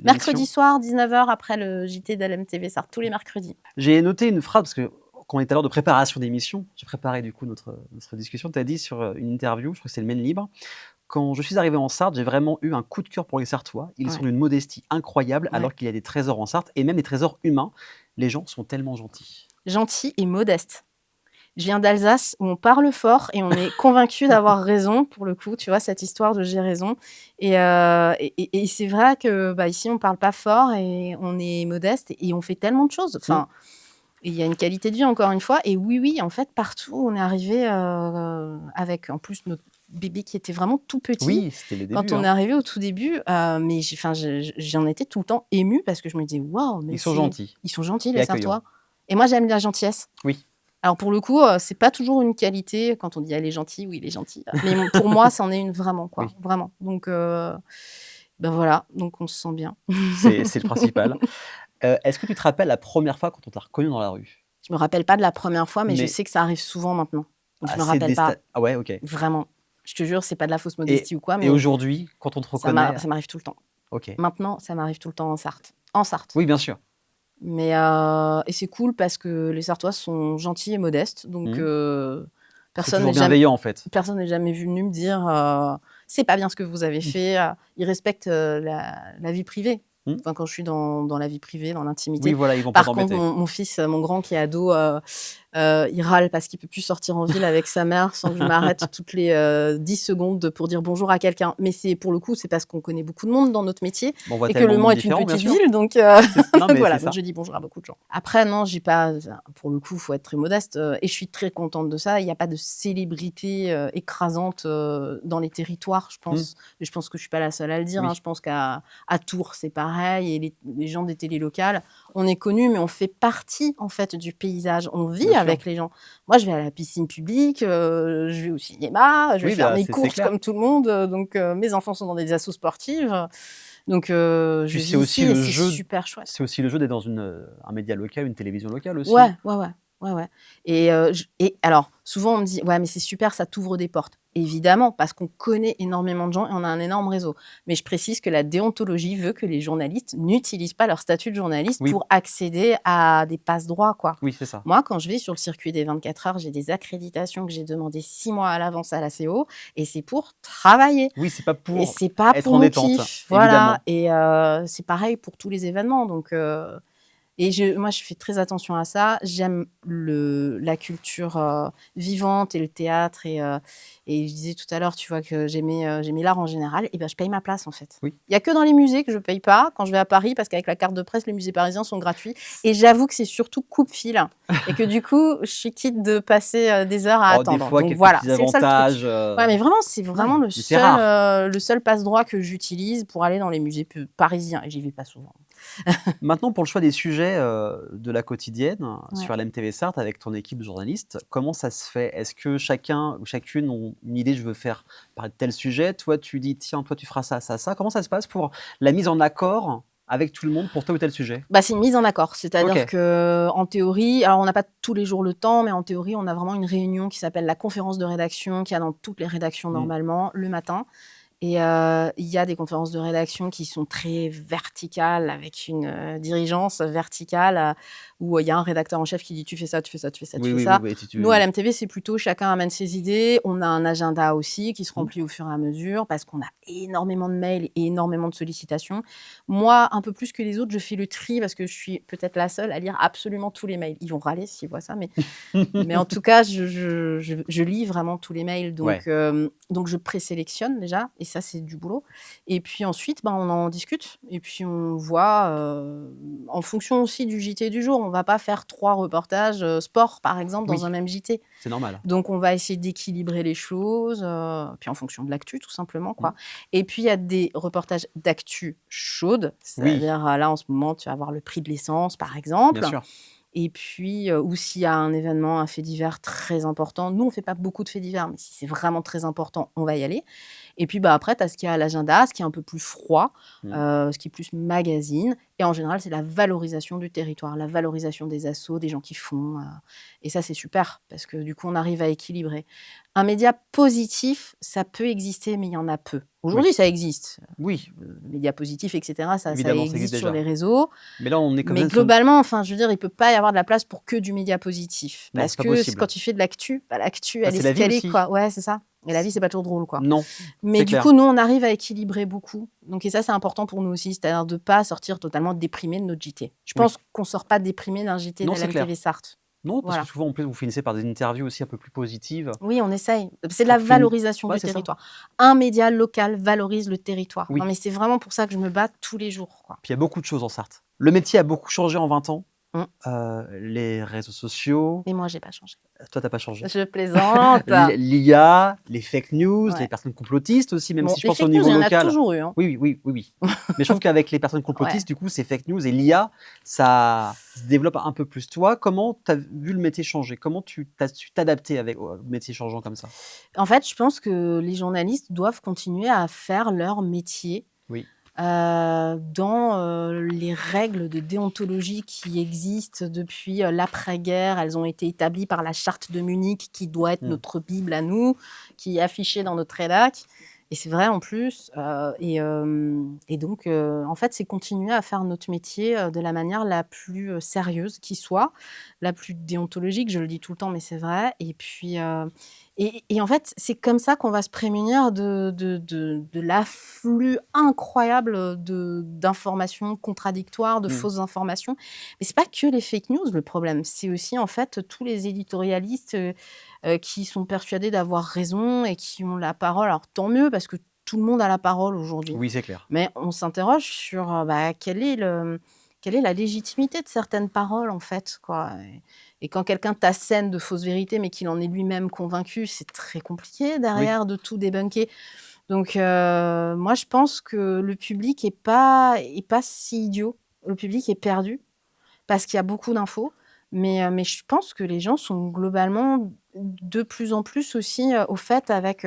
Mercredi l'émission? soir, 19 h, après le JT d'LMTV Sarthe, tous les mercredis. J'ai noté une phrase parce que quand on est à l'heure de préparation d'émission, j'ai préparé du coup notre discussion. Tu as dit sur, une interview, je crois que c'est le Maine Libre: «Quand je suis arrivé en Sarthe, j'ai vraiment eu un coup de cœur pour les Sarthois. Ils sont Ouais, d'une modestie incroyable ouais. alors qu'il y a des trésors en Sarthe et même des trésors humains. Les gens sont tellement gentils». Gentil et modeste. Je viens d'Alsace où on parle fort et on est convaincu d'avoir raison, pour le coup, tu vois? Cette histoire de «j'ai raison», et c'est vrai que, bah, ici, on parle pas fort et on est modeste et on fait tellement de choses. Mmh. Enfin, il y a une qualité de vie, encore une fois, et oui, oui, en fait, partout, on est arrivé avec, en plus, notre bébé qui était vraiment tout petit. Oui, c'était les Quand débuts, on est hein. arrivé au tout début, mais j'en étais tout le temps émue parce que je me disais: «Waouh, mais Ils sont gentils ils sont gentils, et les accueillants. Sarthois», et moi, j'aime la gentillesse. Oui, Alors pour le coup, c'est pas toujours une qualité quand on dit: «Elle est gentille», oui, il est gentil, mais pour moi, c'en est une vraiment, quoi, oui, vraiment. Donc bah, voilà, donc on se sent bien. c'est le principal. Est-ce que tu te rappelles la première fois quand on t'a reconnu dans la rue? Je me rappelle pas de la première fois, mais je Mais sais que ça arrive souvent maintenant. Donc je me assez rappelle pas, ah ouais, OK. vraiment. Je te jure, c'est pas de la fausse Et modestie ou quoi, et mais aujourd'hui, quand on te reconnaît ça m'arrive tout le temps. OK. Maintenant, ça m'arrive tout le temps en Sarthe. En Sarthe. Oui, bien sûr. Mais et c'est cool parce que les Sarthois sont gentils et modestes, donc Mmh. C'est toujours bienveillant, en fait. personne n'est jamais venu me dire, «C'est pas bien ce que vous avez Mmh. fait», ils respectent, la vie privée. Mmh. Enfin, quand je suis dans la vie privée, dans Oui, l'intimité. voilà, ils vont pas Par contre, t'embêter. mon fils, mon grand qui est ado, il râle parce qu'il peut plus sortir en ville avec sa mère sans que je m'arrête toutes les, 10 secondes pour dire bonjour à quelqu'un. Mais c'est pour le coup, c'est parce qu'on connaît beaucoup de monde dans notre métier On voit et que tellement Le de Mans monde est une différent, bien petite sûr. ville, donc Non, donc mais c'est voilà, donc ça. je dis bonjour à beaucoup de gens. Après non, j'ai pas, enfin, pour le coup, faut être très modeste, et je suis très contente de ça. Il y a pas de célébrité, écrasante, dans les territoires, je Mmh. pense. Et je pense que je suis pas la seule à le dire, hein. Oui, Je pense qu'à Tours, c'est pareil, et les gens des télés locales, on est connus, mais on fait partie, en fait, du paysage. On vit bien sûr. avec les gens. Moi, je vais à la piscine publique, je vais au cinéma, je vais Oui, faire bah, mes c'est courses clair. comme tout le monde, donc mes enfants sont dans des assos sportives, donc je Puis vis ici et c'est super chouette. c'est aussi le jeu d'être dans un média local, une télévision locale aussi. Ouais, ouais, ouais. Ouais, ouais, et alors souvent on me dit: «Ouais, mais c'est super, ça t'ouvre des portes». Évidemment, parce qu'on connaît énormément de gens et on a un énorme réseau. Mais je précise que la déontologie veut que les journalistes n'utilisent pas leur statut de journaliste Oui, pour accéder à des passe-droits, quoi. oui, c'est ça. Moi, quand je vais sur le circuit des 24 heures, j'ai des accréditations que j'ai demandées 6 mois à l'avance à la CO, et c'est pour travailler, Oui, c'est pas et pour c'est pas être pour en mon détente, kiff. Voilà, évidemment. et c'est pareil pour tous les événements, donc et moi, je fais très attention à ça. J'aime la culture, vivante, et le théâtre, et je disais tout à l'heure, tu vois, que j'aimais l'art en général, et ben, je paye ma place, en fait. Oui. Il y a que dans les musées que je paye pas, quand je vais à Paris, parce qu'avec la carte de presse, les musées parisiens sont gratuits, et j'avoue que c'est surtout coupe-fil et que du coup, je suis quitte de passer, des heures à Oh, des attendre. fois, Donc quelques voilà, petits c'est le seul truc. avantages, Ouais, mais vraiment, c'est vraiment ouais, mais c'est rare. le seul passe-droit que j'utilise pour aller dans les musées parisiens, et j'y vais pas souvent. Maintenant, pour le choix des sujets, de la quotidienne, Ouais. sur LMTV Sarthe avec ton équipe de journalistes, comment ça se fait? Est-ce que chacun ou chacune ont une idée: «Je veux faire parler de tel sujet», toi tu dis: «Tiens, toi tu feras ça, ça, ça». Comment ça se passe pour la mise en accord avec tout le monde pour tel ou tel sujet? Bah, c'est une mise en accord, c'est-à-dire OK. qu'en théorie, alors on n'a pas tous les jours le temps, mais en théorie, on a vraiment une réunion qui s'appelle la conférence de rédaction, qu'il y a dans toutes les rédactions Mmh. normalement, le matin. Et il y a des conférences de rédaction qui sont très verticales, avec une, dirigeance verticale, où il y a un rédacteur en chef qui dit: «Tu fais ça, tu fais ça, tu fais ça, tu Oui, fais oui, oui, ça». oui, tu Nous, à l'MTV, c'est plutôt chacun amène ses idées. On a un agenda aussi qui se mmh, remplit au fur et à mesure parce qu'on a énormément de mails et énormément de sollicitations. Moi, un peu plus que les autres, je fais le tri parce que je suis peut-être la seule à lire absolument tous les mails. Ils vont râler s'ils voient ça, mais en tout cas, je lis vraiment tous les mails, Ouais, donc je présélectionne déjà et ça, c'est du boulot et puis ensuite, ben, on en discute et puis on voit, en fonction aussi du JT du jour. On va pas faire 3 reportages, sport, par exemple, dans un oui, même JT. c'est normal. Donc on va essayer d'équilibrer les choses, puis en fonction de l'actu, tout simplement, Mmh. quoi et puis il y a des reportages d'actu chaude, Oui, c'est-à-dire, là, en ce moment, tu vas avoir le prix de l'essence, par bien exemple. sûr. Et puis, ou s'il y a un événement, un fait divers très important, nous on fait pas beaucoup de faits divers, mais si c'est vraiment très important, on va y aller. Et puis, bah, après tu as ce qu'il y a à l'agenda, ce qui est un peu plus froid, Mmh. ce qui est plus magazine et en général, c'est la valorisation du territoire, la valorisation des assos, des gens qui font, et ça c'est super parce que du coup, on arrive à équilibrer. Un média positif, ça peut exister, mais il y en a peu. Oui, Aujourd'hui, ça existe, oui, le média positif et cetera, ça évidemment, ça existe existe sur les déjà. réseaux. Mais là, on est quand Mais même sur globalement, enfin, je veux dire, il peut pas y avoir de la place pour que du média positif. non, Parce c'est pas que possible. quand tu fais de l'actu, bah, l'actu, Bah, elle est c'est ce la vie qu'elle est, aussi. quoi. Ouais, c'est ça. Et la vie, C c'est pas toujours drôle, quoi. non, Mais c'est du clair. coup, nous, on arrive à équilibrer beaucoup. Donc, et ça, c'est important pour nous aussi, c'est-à-dire de pas sortir totalement déprimé de notre JT. Je pense Oui. qu'on sort pas déprimé d'un JT Non, de c'est l'MTV clair. Sarthe. Non, parce que Voilà. souvent, en plus, vous finissez par des interviews aussi un peu plus positives Oui, on essaye. C'est de la pour fin valorisation ouais, du c'est ça. territoire. Un média local valorise le territoire. Non, Oui, mais c'est vraiment pour ça que je me bats tous les jours, quoi. puis il y a beaucoup de choses en Sarthe. Le métier a beaucoup changé en 20 ans, Mmh. les réseaux sociaux, Et moi, j'ai pas changé. toi, tu as pas changé. Je plaisante. L'IA, les fake news, les Ouais. personnes complotistes aussi, même Bon, si je les pense au fake news, niveau il y en a local. toujours eu, hein. Oui, oui, oui, oui, oui. Mais je trouve qu'avec les personnes Ouais. complotistes, du coup, ces fake news et l'IA, ça se développe un peu plus. Toi, comment tu as vu le métier changer? Comment tu as su t'adapter avec au métier changeant comme ça? En fait, je pense que les journalistes doivent continuer à faire leur métier, Oui. dans, les règles de déontologie qui existent depuis, l'après-guerre. Elles ont été établies par la charte de Munich qui doit être Mmh. notre bible à nous, qui est affichée dans notre rédac et c'est vrai en plus, et donc en fait, c'est continuer à faire notre métier, de la manière la plus, sérieuse qui soit, la plus déontologique, je le dis tout le temps, mais c'est vrai et puis, et en fait, c'est comme ça qu'on va se prémunir de l'afflux incroyable, d'informations contradictoires, de Mmh. fausses informations. Mais c'est pas que les fake news le problème, c'est aussi en fait tous les éditorialistes, qui sont persuadés d'avoir raison et qui ont la parole. Alors tant mieux parce que tout le monde a la parole aujourd'hui. Oui, c'est clair. Mais on s'interroge sur, bah, quelle est la légitimité de certaines paroles, en fait, quoi? Et quand quelqu'un t'assène de fausses vérités, mais qu'il en est lui-même convaincu, c'est très compliqué Oui. derrière de tout débunker. Donc moi, je pense que le public est pas si idiot. Le public est perdu parce qu'il y a beaucoup d'infos, mais je pense que les gens sont globalement de plus en plus aussi, au fait avec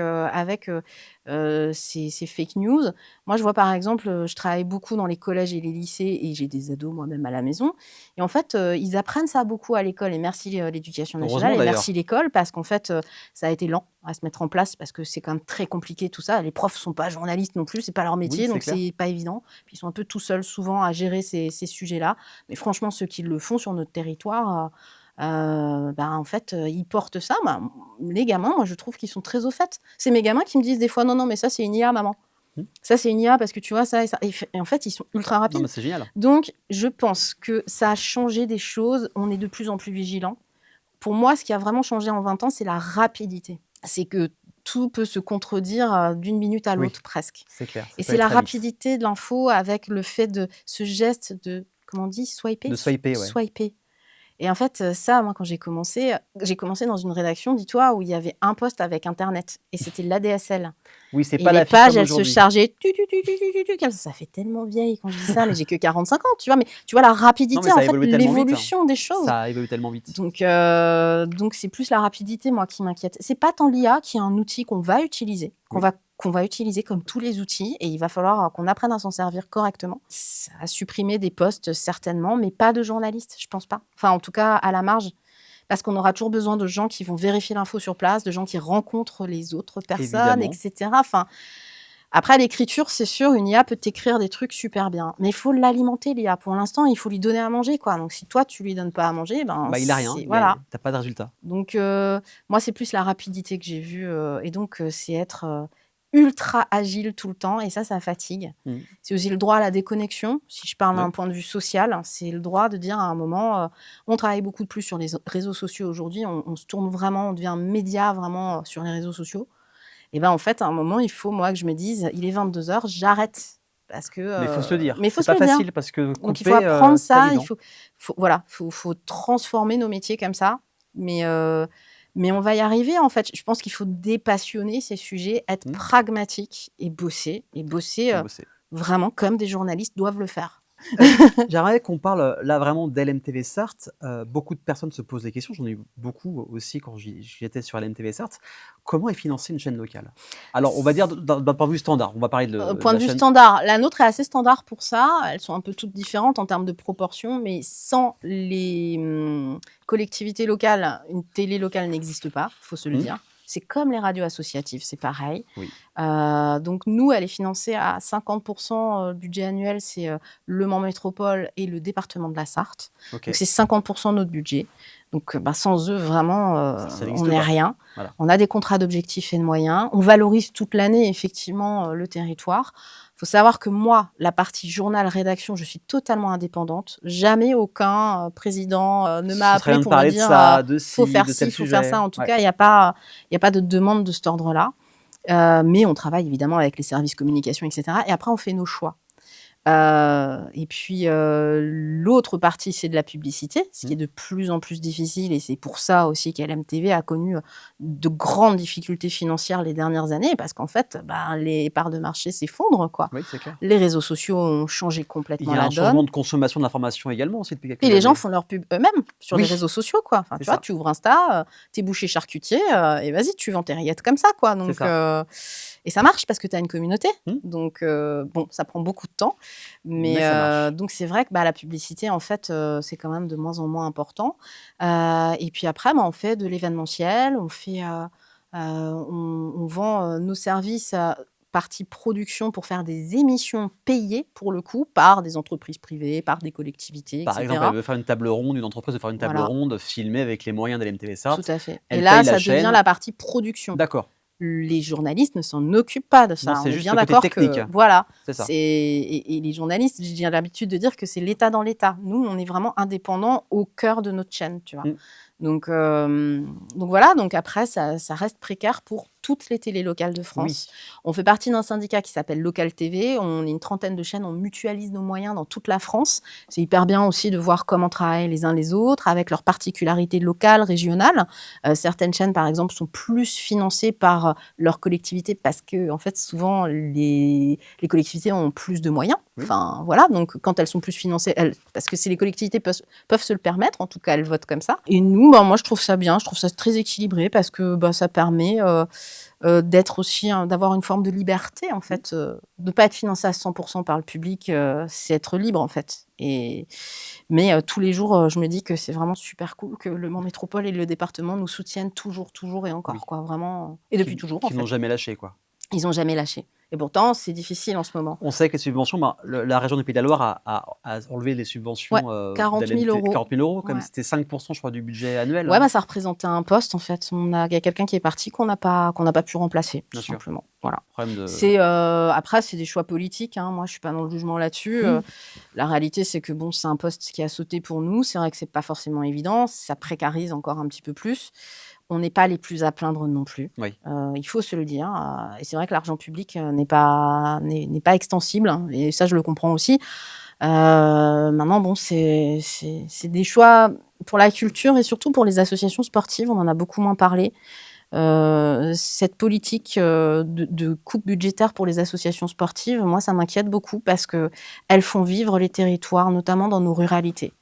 ces fake news. Moi, je vois par exemple, je travaille beaucoup dans les collèges et les lycées et j'ai des ados moi-même à la maison et en fait, ils apprennent ça beaucoup à l'école et merci, l'éducation nationale Heureusement et merci d'ailleurs. l'école parce qu'en fait, ça a été lent à se mettre en place parce que c'est quand même très compliqué tout ça. Les profs sont pas journalistes non plus, c'est pas leur Oui, métier, c'est donc clair. c'est pas évident. Puis ils sont un peu tout seuls souvent à gérer ces sujets-là. Mais franchement, ceux qui le font sur notre territoire, bah, en fait, ils portent ça. Bah, les gamins, moi, je trouve qu'ils sont très au fait. C'est mes gamins qui me disent des fois: «Non, non, mais ça, c'est une IA, maman. Mmh. Ça, c'est une IA parce que tu vois ça et ça» et en fait, ils sont ultra Non, mais rapides. c'est génial. Donc je pense que ça a changé des choses. On est de plus en plus vigilants. Pour moi, ce qui a vraiment changé en 20 ans, c'est la rapidité. C'est que tout peut se contredire, d'une minute à Oui, l'autre presque c'est clair, et ça peut c'est aller la très vite. rapidité de l'info avec le fait de ce geste de comment on dit? Swiper? De swiper, ouais. Swiper. Et en fait, ça, moi, quand j'ai commencé dans une rédaction, dis-toi, où il y avait un poste avec internet et c'était l'ADSL. Oui, c'est Et pas les la fibre pages, comme elles se aujourd'hui. chargeaient comme ça fait tellement vieille quand je dis ça, mais j'ai que 45 ans, tu vois? Mais tu vois la Non, mais rapidité, ça en a fait, évolué tellement vite, hein. l'évolution des choses. Ça a évolué tellement vite. Donc c'est plus la rapidité, moi, qui m'inquiète. C'est pas tant l'IA qui est un outil qu'on va utiliser, Oui. qu'on va utiliser comme tous les outils et il va falloir qu'on apprenne à s'en servir correctement. Ça a supprimé des postes certainement, mais pas de journalistes, je pense pas. Enfin, en tout cas, à la marge. Parce qu'on aura toujours besoin de gens qui vont vérifier l'info sur place, de gens qui rencontrent les autres personnes, Évidemment. etc. Enfin, après, l'écriture, c'est sûr, une IA peut t'écrire des trucs super bien, mais il faut l'alimenter, l'IA. Pour l'instant, il faut lui donner à manger, quoi. Donc, si toi, tu lui donnes pas à manger, ben, Bah, il a rien, voilà. tu pas de résultat. Donc, moi, c'est plus la rapidité que j'ai vue, et donc, c'est être, ultra agile tout le temps et ça fatigue. Mmh. C'est aussi le droit à la déconnexion. Si je parle Ouais. d'un point de vue social, c'est le droit de dire à un moment, on travaille beaucoup plus sur les réseaux sociaux aujourd'hui, on se tourne vraiment, on devient un média vraiment, sur les réseaux sociaux. Et ben, en fait, à un moment, il faut, moi, que je me dise: «Il est 22 heures, j'arrête». Parce que, Mais il faut se le dire. mais il faut C'est se pas le dire. facile parce que Donc il faut couper, apprendre c'est pas ça, évident. voilà, faut transformer nos métiers comme ça. Mais, mais on va y arriver, en fait. Je pense qu'il faut dépassionner ces sujets, être Mmh. pragmatique et bosser, Faut bosser. vraiment comme des journalistes doivent le faire. J'aimerais qu'on parle, là vraiment d'LMTV Sarthe. Beaucoup de personnes se posent des questions, j'en ai eu beaucoup aussi quand j'y étais sur LMTV Sarthe. Comment est financée une chaîne locale? Alors on va dire d'un point de vue standard, on va parler de Point la de vue chaîne. standard, la nôtre est assez standard pour ça. Elles sont un peu toutes différentes en termes de proportions, mais sans les, collectivités locales, une télé locale n'existe pas, faut se le Mmh. dire. C'est comme les radios associatives, c'est pareil. Oui. Donc nous, elle est financée à 50 le budget annuel, c'est, Le Mans Métropole et le département de la Sarthe. Donc OK. c'est 50 de notre budget. Donc, bah, sans eux, vraiment, Ça on n'existe n'est pas. rien. Voilà. On a des contrats d'objectifs et de moyens. On valorise toute l'année, effectivement, le territoire. Il faut savoir que moi, la partie journal, rédaction, je suis totalement indépendante. Jamais aucun, président, ne m'a Ce serait appelé bien de pour me parler de dire, ça, de «Faut ci, faire de tel ci, faut faire sujet. ça». En tout Ouais. cas, il y a pas de demande de cet ordre-là. Mais on travaille évidemment avec les services communication et cetera et après on fait nos choix. Et puis, l'autre partie, c'est de la publicité, ce qui Mmh. est de plus en plus difficile et c'est pour ça aussi qu'LMTV a connu, de grandes difficultés financières les dernières années parce qu'en fait, ben, les parts de marché s'effondrent, quoi. Oui, c'est clair. Les réseaux sociaux ont changé Il complètement y a la un changement donne de consommation de l'information également aussi depuis et quelques les gens années. font leur pub eux-mêmes sur les Oui, réseaux sociaux, quoi. Enfin, c'est tu vois, ça, tu ouvres Insta, tu es boucher charcutier, et vas-y, tu vends tes rillettes comme ça, quoi. c'est Donc, ça. et ça marche parce que tu as une communauté. Mmh. Donc, bon, ça prend beaucoup de temps, Mais mais, ça marche. donc c'est vrai que, bah, la publicité, en fait, c'est quand même de moins en moins important. Et puis après, bah, on fait de l'événementiel, on vend, nos services, partie production pour faire des émissions payées, pour le coup, par des entreprises privées, par des collectivités et Par exemple, elle cetera. veut faire une table ronde, une entreprise veut faire une table Voilà. ronde filmée avec les moyens de l'MTV Tout Sarthe. à fait. Et Elle là, paye la ça devient chaîne. la partie production. D'accord. Les journalistes ne s'en occupent pas de Non, ça. On c'est est juste bien le côté d'accord technique. que voilà, C'est ça. c'est et les journalistes, j'ai l'habitude de dire que c'est l'État dans l'État. Nous, on est vraiment indépendants au cœur de notre chaîne, tu vois? Mmh. Donc voilà, donc après ça reste précaire pour toutes les télés locales de Oui. France. On fait partie d'un syndicat qui s'appelle Local TV, on est une trentaine de chaînes, on mutualise nos moyens dans toute la France. C'est hyper bien aussi de voir comment travaillent les uns les autres avec leurs particularités locales, régionales. Certaines chaînes, par exemple, sont plus financées par, leur collectivité parce qu'en fait, souvent les collectivités ont plus de moyens. Oui. Enfin, voilà, donc quand elles sont plus financées, parce que c'est les collectivités peuvent se le permettre, en tout cas, elles votent comme ça. Et nous, bah, moi, je trouve ça bien, je trouve ça très équilibré parce que, bah, ça permet, d'être aussi d'avoir une forme de liberté, en Mmh. fait, de pas être financé à 100 par le public, c'est être libre, en fait. Mais tous les jours, je me dis que c'est vraiment super cool que Le Mans Métropole et le département nous soutiennent toujours, toujours et encore, Oui. quoi, vraiment, et depuis toujours, en Qui n'ont fait. jamais lâché, quoi. Ils ont jamais lâché et pourtant, c'est difficile en ce moment. On sait que les subventions, ben, la région du Pays de la Loire a enlevé les Ouais, subventions, 40 000 d'LMT €. 40 000 €, comme Ouais. c'était 5 je crois du budget annuel, Ouais, hein? bah, ça représentait un poste, en fait. Il y a quelqu'un qui est parti qu'on n'a pas pu remplacer, tout Bien sûr. simplement. Voilà. Problème de. Après, c'est des choix politiques, hein. Moi, je suis pas dans le jugement là-dessus, Mmh. la réalité, c'est que bon, c'est un poste qui a sauté pour nous. C'est vrai que c'est pas forcément évident, ça précarise encore un petit peu plus. On n'est pas les plus à plaindre non plus, Oui. il faut se le dire, et c'est vrai que l'argent public, n'est pas extensible, hein, et ça, je le comprends aussi. Maintenant, bon, c'est des choix pour la culture et surtout pour les associations sportives, on en a beaucoup moins parlé. Cette politique, de coupe budgétaire pour les associations sportives, moi, ça m'inquiète beaucoup parce qu'elles font vivre les territoires, notamment dans nos ruralités.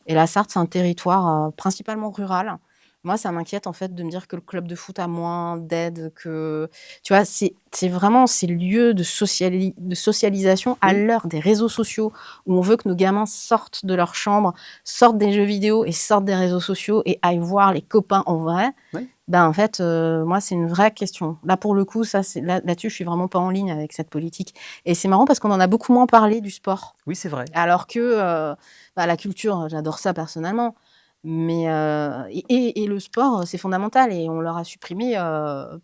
Et la Sarthe, c'est un territoire, principalement rural. Moi, ça m'inquiète, en fait, de me dire que le club de foot a moins d'aide, que tu vois? C'est vraiment ces lieux de socialisation à Oui, l'heure des réseaux sociaux, où on veut que nos gamins sortent de leur chambre, sortent des jeux vidéo et sortent des réseaux sociaux et aillent voir les copains en vrai. oui. Ben, en fait, moi, c'est une vraie question. Là, pour le coup, ça, c'est là-dessus, je suis vraiment pas en ligne avec cette politique et c'est marrant parce qu'on en a beaucoup moins parlé du sport. Oui, c'est vrai. Alors que, la culture, j'adore ça personnellement, mais et le sport, c'est fondamental et on leur a supprimé,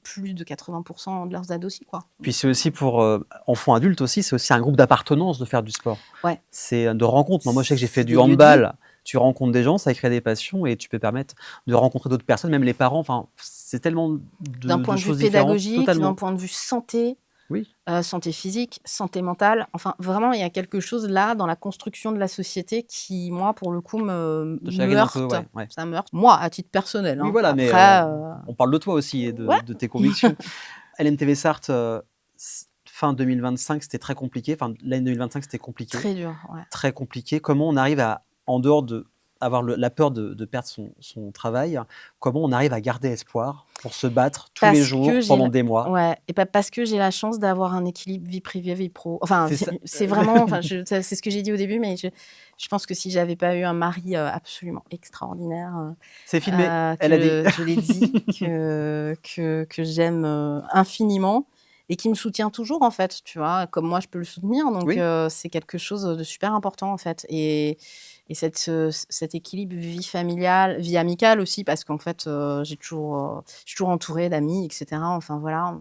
plus de 80 de leurs aides aussi, quoi. Puis c'est aussi pour, enfants, adultes aussi, c'est aussi un groupe d'appartenance de faire du sport. Ouais, C'est, de rencontres. Moi, je sais que j'ai fait c'est du des lieux de vie. handball, tu rencontres des gens, ça crée des passions et tu peux permettre de rencontrer d'autres personnes, même les parents, enfin, c'est tellement D'un de point de vue choses différentes. pédagogique, d'un Totalement. point de vue santé, Oui, santé physique, santé mentale, enfin, vraiment, il y a quelque chose là, dans la construction de la société qui, moi, pour le coup, te me chagrine un peu, heurte. ouais, ouais. Ça me heurte. Moi, à titre personnel, Oui, hein. voilà, mais Après, on parle de toi aussi et ouais, de tes convictions. LNTV Sarthe, fin 2025, c'était très compliqué. Enfin, l'année 2025, c'était compliqué, très dur, ouais. très compliqué. Comment on arrive à, en dehors de avoir la peur de perdre son travail, comment on arrive à garder espoir pour se battre tous les Parce que jours j'ai pendant la des mois? Ouais et parce que j'ai la chance d'avoir un équilibre vie privée, vie pro. Enfin, C'est ça, c'est vraiment enfin, c'est ce que j'ai dit au début, mais je pense que si j'avais pas eu un mari, absolument extraordinaire, c'est filmé, elle a dit. que je l'ai dit, que j'aime, infiniment et qui me soutient toujours, en fait, tu vois? Comme moi, je peux le soutenir, donc Oui, c'est quelque chose, de super important, en fait et cet équilibre vie familiale, vie amicale aussi parce qu'en fait, je suis toujours entourée d'amis et cetera. Enfin voilà,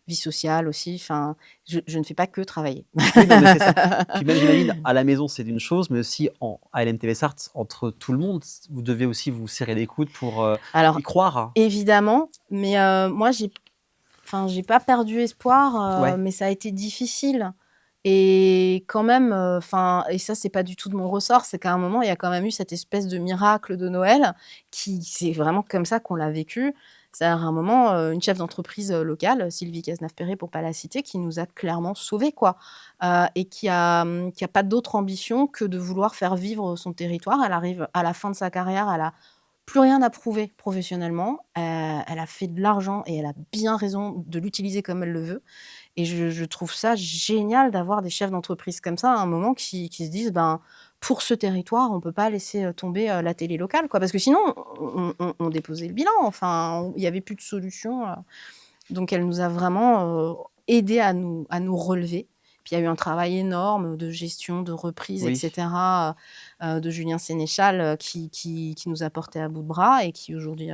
vie sociale aussi, enfin, je ne fais pas que travailler. oui, non, mais c'est ça. Puis même, j'imagine, à la maison, c'est une chose, mais aussi à LNTV Sarthe, entre tout le monde, vous devez aussi vous serrer les coudes pour, Alors y croire. évidemment, mais moi j'ai pas perdu espoir, Ouais, mais ça a été difficile et quand même, enfin et ça, c'est pas du tout de mon ressort, c'est qu'à un moment, il y a quand même eu cette espèce de miracle de Noël qui c'est vraiment comme ça qu'on l'a vécu. C'est-à-dire à un moment, une chef d'entreprise, locale, Sylvie Cazenave-Perret pour pas la citer, qui nous a clairement sauvés, quoi, et qui a pas d'autre ambition que de vouloir faire vivre son territoire. Elle arrive à la fin de sa carrière, elle a plus rien à prouver professionnellement, elle a fait de l'argent et elle a bien raison de l'utiliser comme elle le veut et je trouve ça génial d'avoir des chefs d'entreprise comme ça à un moment qui se disent: «Ben, pour ce territoire, on peut pas laisser, tomber, la télé locale, quoi». Parce que sinon on déposait le bilan, enfin, il y avait plus de solution, donc elle nous a vraiment, aidés à nous relever. Puis il y a eu un travail énorme de gestion, de reprise et oui. cetera, de Julien Sénéchal, qui nous a portés à bout de bras et qui aujourd'hui,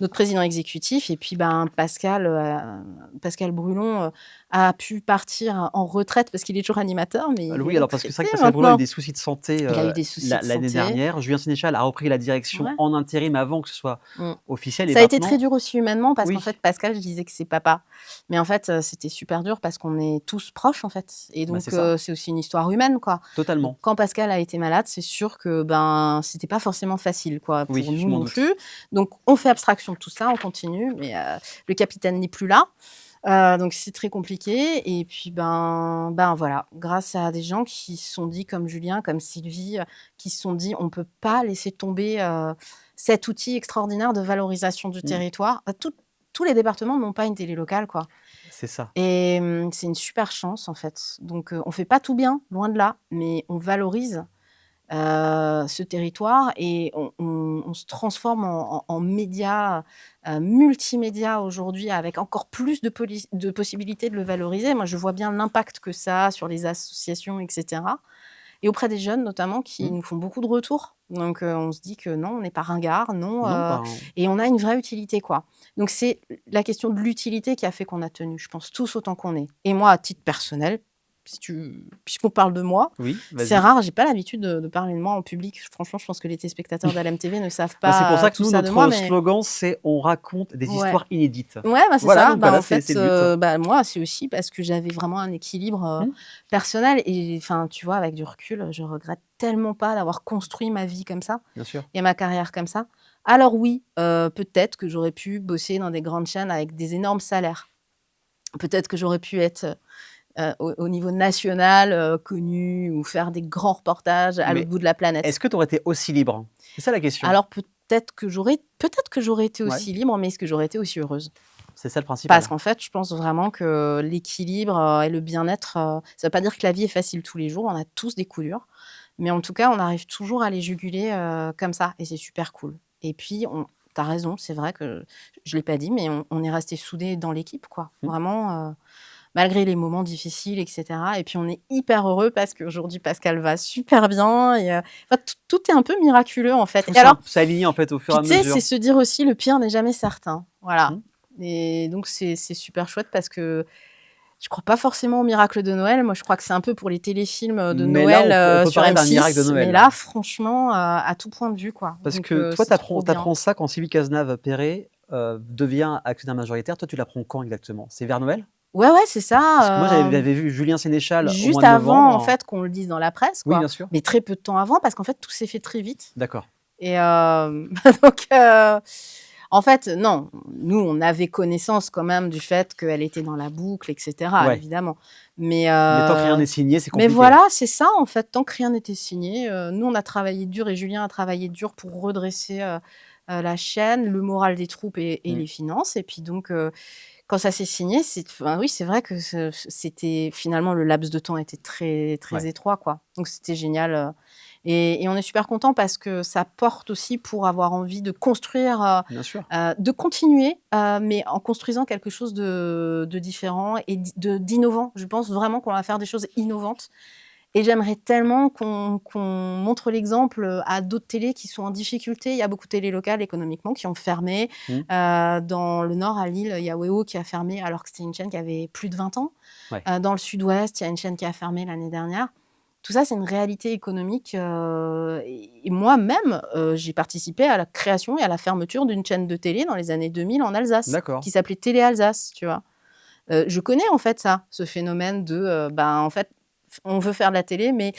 notre président exécutif et puis, ben, Pascal Brulon, a pu partir en retraite parce qu'il est toujours animateur, mais il est Oui, alors parce que c'est vrai retraité que Pascal Brunel a eu maintenant. des soucis de santé, Il a eu des soucis de l'année santé. dernière. Julien Sénéchal a repris la direction Ouais. en intérim avant que ce soit Mmh. officiel et Ça a été très maintenant dur aussi humainement parce qu'en oui, fait, Pascal, je disais que c'est papa. Mais en fait, c'était super dur parce qu'on est tous proches, en fait et bah, c'est donc ça, c'est aussi une histoire humaine, quoi. Donc totalement. quand Pascal a été malade, c'est sûr que, ben, c'était pas forcément facile, quoi, Oui, pour je nous m'en non doute. plus. Donc on fait abstraction de tout ça, on continue, mais le capitaine n'est plus là. Donc c'est très compliqué et puis, ben, voilà, grâce à des gens qui se sont dit comme Julien, comme Sylvie, qui se sont dit: «On peut pas laisser tomber, cet outil extraordinaire de valorisation du Mmh, territoire». Tous les départements n'ont pas une télé locale, quoi c'est ça. et c'est une super chance, en fait. Donc on fait pas tout bien, loin de là, mais on valorise ce territoire et on se transforme en média, multimédia aujourd'hui avec encore plus de possibilités de le valoriser. Moi, je vois bien l'impact que ça a sur les associations et cetera et auprès des jeunes notamment qui Mmh. nous font beaucoup de retours. Donc on se dit que non, on n'est pas ringard, non, Non, ben, et on a une vraie utilité, quoi. Donc c'est la question de l'utilité qui a fait qu'on a tenu, je pense, tous autant qu'on est et moi, à titre personnel, puisqu'on parle de moi, Oui, c'est vas-y. rare, j'ai pas l'habitude de parler de moi en public. Franchement, je pense que les téléspectateurs d'ALM-TV ne savent Bah, c'est pour pas ça que tout nous, ça de moi, notre mais slogan, c'est: «On raconte des ouais. histoires inédites». Ouais, bah, c'est Voilà, ça. donc Bah, voilà, en c'est fait, le but. moi, c'est aussi parce que j'avais vraiment un équilibre, Mmh, personnel et enfin, tu vois, avec du recul, je regrette tellement pas d'avoir construit ma vie comme ça bien sûr. et ma carrière comme ça. Alors oui, peut-être que j'aurais pu bosser dans des grandes chaînes avec des énormes salaires. Peut-être que j'aurais pu être, au niveau national, connue ou faire des grands reportages à l'autre Mais bout de la planète. est-ce que tu aurais été aussi libre? C'est ça la question. Alors peut-être que j'aurais été Ouais, aussi libre, mais est-ce que j'aurais été aussi heureuse? c'est ça le Parce principal. qu'en fait, je pense vraiment que l'équilibre, et le bien-être, ça veut pas dire que la vie est facile tous les jours, on a tous des coups durs, mais en tout cas, on arrive toujours à les juguler, comme ça et c'est super cool et puis tu as raison, c'est vrai que je l'ai pas dit, mais on est restés soudés dans l'équipe, quoi. Mmh, Vraiment, malgré les moments difficiles et cetera et puis on est hyper heureux parce qu'aujourd'hui Pascal va super bien et enfin tout est un peu miraculeux, en fait tout et alors s'est aligné, en fait, au fur et puis à tu sais, c'est mesure. se dire aussi: «Le pire n'est jamais certain». Voilà Mmh, et donc c'est super chouette parce que je crois pas forcément au miracle de Noël. Moi, je crois que c'est un peu pour les téléfilms, de mais là, Noël, on peut sur parler d'un miracle de M6, mais Noël, là. là, franchement, à tout point de vue, quoi. Parce Donc que toi, c'est trop tu bien. apprends ça quand Sylvie Cazenave-Perret, devient actionnaire majoritaire. Toi, tu l'apprends quand exactement? C'est vers Noël? Ouais, ouais, c'est Parce que moi, ça, j'avais vu Julien Sénéchal au mois juste de avant, en novembre. fait, qu'on le dise dans la presse, Oui, quoi, bien sûr. mais très peu de temps avant parce qu'en fait, tout s'est fait très vite D'accord. et donc en fait, non, nous, on avait connaissance quand même du fait qu'elle était dans la boucle et cetera, Ouais, évidemment. Mais mais tant que rien n'est signé, c'est mais compliqué. voilà, c'est ça, en fait, tant que rien n'était signé, nous, on a travaillé dur et Julien a travaillé dur pour redresser, la chaîne, le moral des troupes et Mmh, les finances et puis donc quand ça s'est signé, enfin, oui, c'est vrai que c'était finalement le laps de temps était très, très ouais, étroit, quoi. Donc c'était génial, et on est super content parce que ça porte aussi pour avoir envie de construire, bien sûr. de continuer, mais en construisant quelque chose de différent et d'innovant. Je pense vraiment qu'on va faire des choses innovantes et j'aimerais tellement qu'on montre l'exemple, à d'autres télés qui sont en difficulté. Il y a beaucoup de télés locales économiquement qui ont fermé. Mmh, Dans le nord, à Lille, il y a WeO qui a fermé alors que c'était une chaîne qui avait plus de 20 ans. ouais. Dans le sud-ouest, il y a une chaîne qui a fermé l'année dernière. Tout ça, c'est une réalité économique, et moi-même, j'ai participé à la création et à la fermeture d'une chaîne de télé dans les années 2000 en Alsace, D'accord. qui s'appelait Télé Alsace, tu vois? Je connais en fait ça, ce phénomène de, ben, en fait, on veut faire de la télé, mais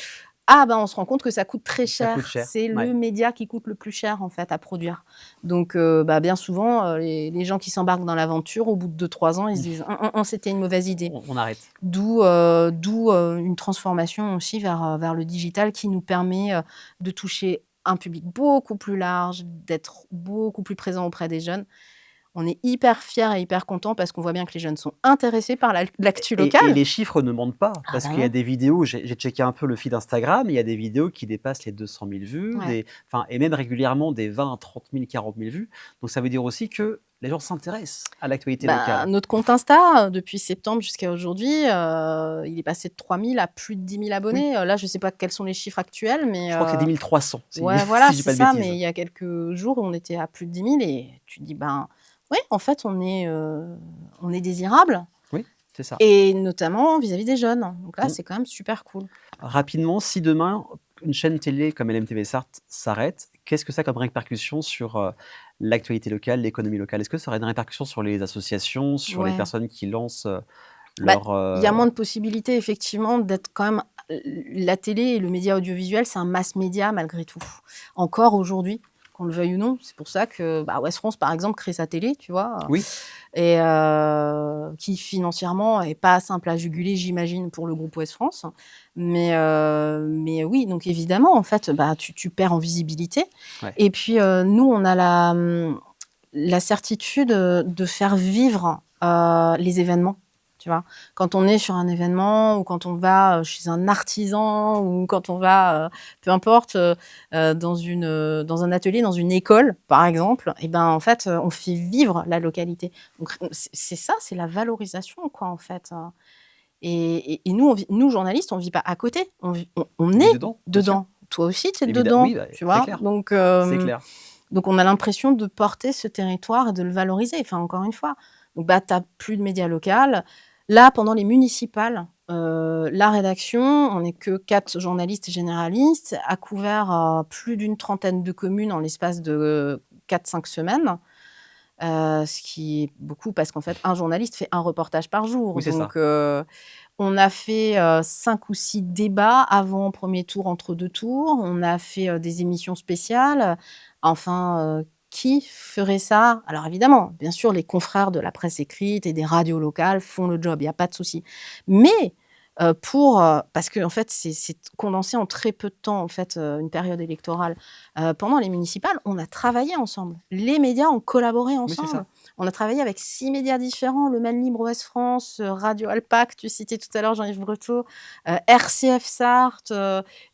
ah, ben, on se rend compte que ça coûte très Ça coûte cher. cher. C'est Ouais. le média qui coûte le plus cher en fait à produire. Donc bah, bien souvent, les gens qui s'embarquent dans l'aventure, au bout de 2-3 ans, ils se disent: c'était une mauvaise idée». On arrête. D'où une transformation aussi vers le digital qui nous permet, de toucher un public beaucoup plus large, d'être beaucoup plus présent auprès des jeunes. On est hyper fiers et hyper contents parce qu'on voit bien que les jeunes sont intéressés par l'actu Et locale. les chiffres ne mentent pas, Ah parce bah qu'il y a non, des vidéos, j'ai checké un peu le feed Instagram, il y a des vidéos qui dépassent les 200 000 vues, ouais. enfin, et même régulièrement des 20 30 000, 40 000 vues. Donc ça veut dire aussi que les gens s'intéressent à l'actualité Ben, locale. notre compte Insta, depuis septembre jusqu'à aujourd'hui, il est passé de 3 000 à plus de 10 000 Oui, abonnés. Là, je sais pas quels sont les chiffres actuels, mais je crois que c'est 10 300 si ouais, voilà, si je dis c'est pas de ça, mais bêtises. il y a quelques jours, on était à plus de 10 000 et tu te dis: «Ben, ouais, en fait, on est désirable Oui, c'est ça. et notamment vis-à-vis des jeunes». Donc là, Mmh. c'est quand même super cool. Rapidement, si demain, une chaîne télé comme LMTV Sarthe s'arrête, qu'est-ce que ça a comme répercussion sur, l'actualité locale, l'économie locale? Est-ce que ça aurait une répercussion sur les associations, sur les Ouais. personnes qui lancent, Bah, leur, il y a moins de possibilités effectivement d'être quand même la télé et le média audiovisuel, c'est un mass média malgré tout. Encore aujourd'hui, qu'on le veuille ou non. C'est pour ça que, bah, Ouest France, par exemple, crée sa télé, tu vois? oui, Et qui financièrement est pas simple à juguler, j'imagine, pour le groupe Ouest France. Mais oui, donc évidemment, en fait, bah, tu perds en visibilité ouais. et puis, nous, on a la certitude, de faire vivre, les événements, tu vois? Quand on est sur un événement ou quand on va, chez un artisan ou quand on va, peu importe, dans un atelier, dans une école, par exemple et ben, en fait, on fait vivre la localité. Donc c'est ça, c'est la valorisation, quoi, en fait, et nous, nous, journalistes, on vit pas à côté, on On vit est dedans, bien sûr. dedans. Toi aussi, tu es Oui, dedans, bah, tu c'est vois? clair, Donc c'est clair. donc on a l'impression de porter ce territoire et de le valoriser, enfin, encore une fois. Donc bah, tu as plus de médias local, Là, pendant les municipales, la rédaction, on n'est que 4 journalistes généralistes, a couvert, plus d'une trentaine de communes en l'espace de 4-5 semaines, ce qui est beaucoup parce qu'en fait, un journaliste fait un reportage par jour. Oui, c'est ça. Donc, on a fait, 5 ou 6 débats avant premier tour, entre 2 tours. On a fait, des émissions spéciales. Enfin, qui ferait ça? Alors évidemment, bien sûr, les confrères de la presse écrite et des radios locales font le job, il y a pas de souci. Mais, parce qu'en fait, c'est condensé en très peu de temps, en fait, une période électorale. Pendant les municipales, on a travaillé ensemble. Les médias ont collaboré Oui, c'est ensemble. ça. On a travaillé avec 6 médias différents, Le Maine Libre Ouest France, Radio Alpac, tu citais tout à l'heure Jean-Yves Breteau, RCF Sarthe,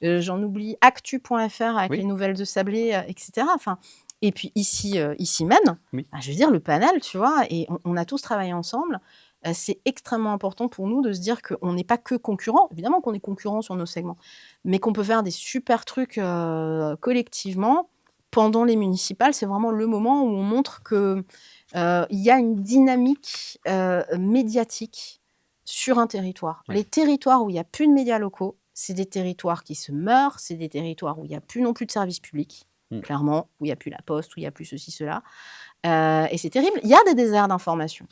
j'en oublie, Actu.fr avec les Oui, nouvelles de Sablé, et cetera. Enfin et puis ici Maine, oui. bah, je veux dire le panel, tu vois? Et on a tous travaillé ensemble. C'est extrêmement important pour nous de se dire qu'on n'est pas que concurrents. Évidemment qu'on est concurrents sur nos segments, mais qu'on peut faire des super trucs, collectivement. Pendant les municipales, c'est vraiment le moment où on montre que, il y a une dynamique, médiatique sur un territoire. Ouais. Les territoires où il y a plus de médias locaux, c'est des territoires qui se meurent, c'est des territoires où il y a plus non plus de services publics, Mmh. clairement, où il y a plus la poste, où il y a plus ceci, cela, et c'est terrible. Il y a des déserts d'information.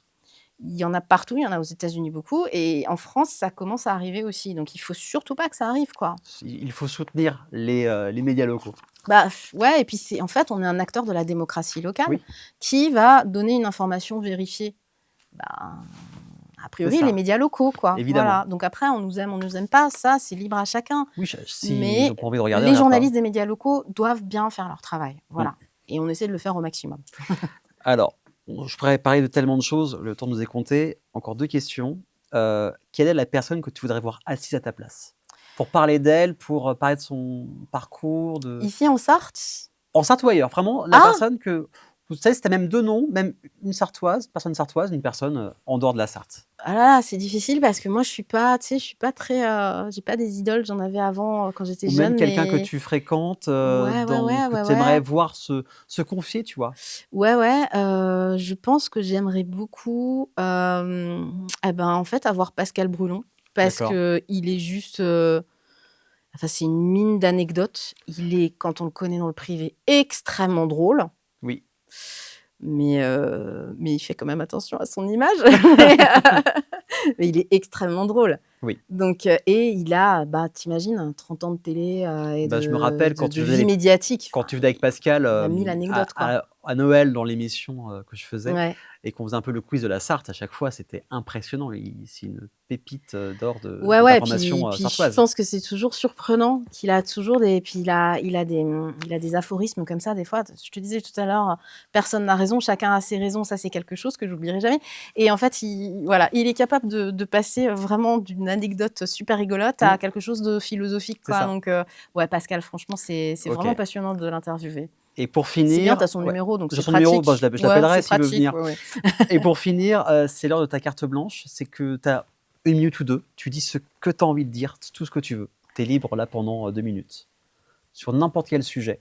Il y en a partout, il y en a aux États-Unis beaucoup et en France, ça commence à arriver aussi, donc il faut surtout pas que ça arrive, quoi. Il faut soutenir les médias locaux. Bah, ouais et puis c'est en fait, on est un acteur de la démocratie locale Oui, qui va donner une information vérifiée. Bah, a c'est priori, les ça, médias locaux, quoi, évidemment. voilà. Donc après, on nous aime pas, ça, c'est libre à chacun. Oui, s'ils Mais ont pas envie de regarder, les regarde pas. journalistes des médias locaux doivent bien faire leur travail, Mmh. voilà et on essaie de le faire au maximum. Alors, je pourrais parler de tellement de choses, le temps nous est compté. Encore 2 questions. Quelle est la personne que tu voudrais voir assise à ta place? Pour parler d'elle, pour, parler de son parcours, de Ici, en Sarthe? en Sarthe ou ailleurs, vraiment la Ah! personne que vous savez, si tu même 2 noms, même une sarthoise, personne sarthoise, une personne, en dehors de la Sarthe. Ah là là, c'est difficile parce que moi je suis pas, tu sais, je suis pas très, j'ai pas des idoles, j'en avais avant, quand j'étais Ou même jeune, quelqu'un que mais tu fréquentes, ouais, ouais, dans ouais, que ouais, tu aimerais ouais. voir se confier, tu vois? Ouais, ouais, je pense que j'aimerais beaucoup, et ben, en fait, avoir Pascal Brûlon parce D'accord. qu'il est juste, enfin, c'est une mine d'anecdotes. Il est, quand on le connaît dans le privé, extrêmement drôle, Oui. mais il fait quand même attention à son image. Mais, mais il est extrêmement drôle. Oui. Donc, et il a, bah, tu imagines, 30 ans de télé, et Bah, je me rappelle de vie médiatique. quand Enfin, tu faisais avec Pascal, il a 1000 anecdotes, quoi. à Noël dans l'émission, que je faisais Ouais. et qu'on faisait un peu le quiz de la Sarthe à chaque fois, c'était impressionnant. C'est une pépite, d'or Ouais, ouais, puis d'informations, puis je sartoises. pense que c'est toujours surprenant qu'il a toujours des puis il a des aphorismes comme ça des fois. Je te disais tout à l'heure, personne n'a raison, chacun a ses raisons, ça c'est quelque chose que j'oublierai jamais et en fait, il est capable de passer, vraiment d'une anecdote super rigolote à Mmh, quelque chose de philosophique, c'est quoi, ça. donc ouais, Pascal, franchement, c'est vraiment OK passionnant de l'interviewer. et pour C'est bien, tu finir as son ouais, numéro, donc j'ai c'est son numéro, bah, pratique. je Ouais, l'appellerai c'est s'il veut pratique, venir ouais, ouais. et pour finir, c'est l'heure de ta carte blanche. C'est que tu as 1 minute ou 2. Tu dis ce que tu as envie de dire, tout ce que tu veux. Tu es libre là pendant, 2 minutes, sur n'importe quel sujet.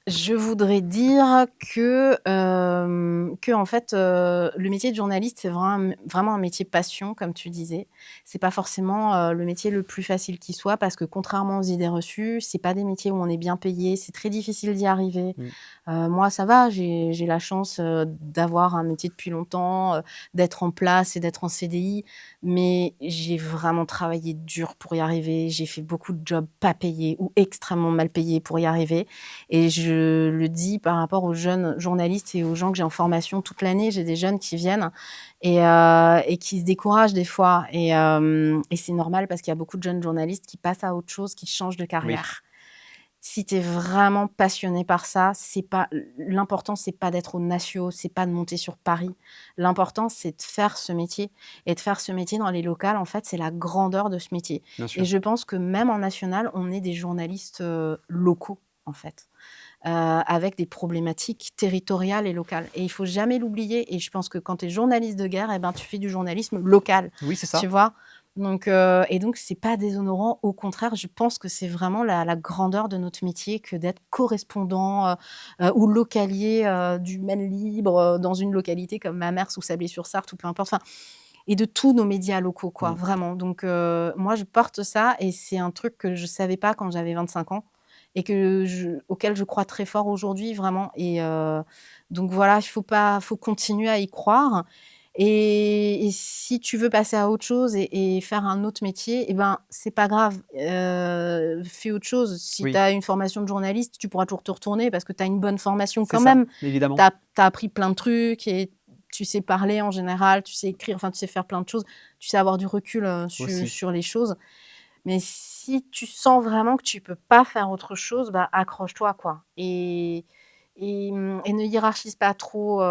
Je voudrais dire que en fait, le métier de journaliste, c'est vraiment un métier passion, comme tu disais. C'est pas forcément, le métier le plus facile qui soit parce que contrairement aux idées reçues, c'est pas des métiers où on est bien payé, c'est très difficile d'y arriver. Mmh. Moi, ça va, j'ai la chance, d'avoir un métier depuis longtemps, d'être en place et d'être en CDI, mais j'ai vraiment travaillé dur pour y arriver. J'ai fait beaucoup de jobs pas payés ou extrêmement mal payés pour y arriver et je le dis par rapport aux jeunes journalistes et aux gens que j'ai en formation toute l'année. J'ai des jeunes qui viennent et qui se découragent des fois et c'est normal parce qu'il y a beaucoup de jeunes journalistes qui passent à autre chose, qui changent de Oui, carrière. Si tu es vraiment passionné par ça, c'est pas l'important, c'est pas d'être aux Nations, c'est pas de monter sur Paris. L'important, c'est de faire ce métier et de faire ce métier dans les locales, en fait, c'est la grandeur de ce métier bien et sûr. je pense que même en national, on est des journalistes, locaux, en fait, avec des problématiques territoriales et locales et il faut jamais l'oublier et je pense que quand tu es journaliste de guerre et ben, tu fais du journalisme local, Oui, c'est tu ça. vois? Donc et donc c'est pas déshonorant, au contraire, je pense que c'est vraiment la grandeur de notre métier que d'être correspondant, ou localier, du Maine Libre, dans une localité comme Mamers ou Sablé-sur-Sarthe ou peu importe. Enfin, et de tous nos médias locaux, quoi, Mmh. vraiment. Donc moi, je porte ça et c'est un truc que je savais pas quand j'avais 25 ans et auquel je crois très fort aujourd'hui, vraiment et donc voilà, faut continuer à y croire et si tu veux passer à autre chose et faire un autre métier et ben, c'est pas grave, fais autre chose. Si tu Oui, as une formation de journaliste, tu pourras toujours te retourner parce que tu as une bonne formation c'est quand ça, même. Tu évidemment. as appris plein de trucs et tu sais parler en général, tu sais écrire, enfin, tu sais faire plein de choses. Tu sais avoir du recul, Aussi. sur les choses. Mais si tu sens vraiment que tu peux pas faire autre chose, bah, accroche-toi, quoi et ne hiérarchise pas trop,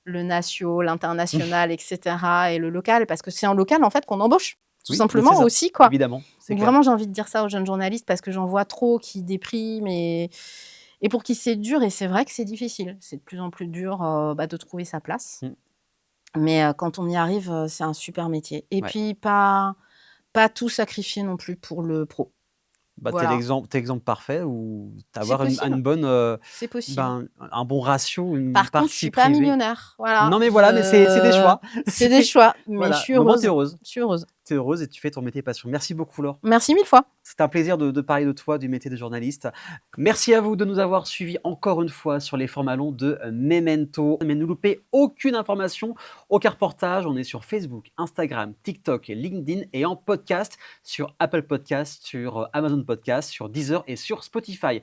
le natio, l'international et cetera et le local parce que c'est en local, en fait, qu'on embauche, tout Oui, mais c'est simplement ça, aussi, quoi. évidemment, c'est Donc clair. vraiment, j'ai envie de dire ça aux jeunes journalistes parce que j'en vois trop qui dépriment et pour qui c'est dur et c'est vrai que c'est difficile. C'est de plus en plus dur, bah, de trouver sa place. Mmh, Mais quand on y arrive, c'est un super métier et ouais. puis pas tout sacrifier non plus pour le pro. Bah, Voilà, tu l'exemple parfait où c'est d'avoir possible, une bonne, c'est possible. ben, un bon ratio, une Par contre, je partie suis pas privée. millionnaire, voilà, Non, mais voilà, mais c'est des je choix. c'est des C'est choix, mais je voilà, suis au moins tu es heureuse, heureuse. je suis heureuse. Tu es heureuse et tu fais ton métier passion. Merci beaucoup Laure. Merci 1000 fois. C'était un plaisir de parler de toi, du métier de journaliste. Merci à vous de nous avoir suivis encore une fois sur les formats longs de Memento. Mais ne loupez aucune information, aucun reportage. On est sur Facebook, Instagram, TikTok, LinkedIn et en podcast sur Apple Podcast, sur Amazon Podcast, sur Deezer et sur Spotify.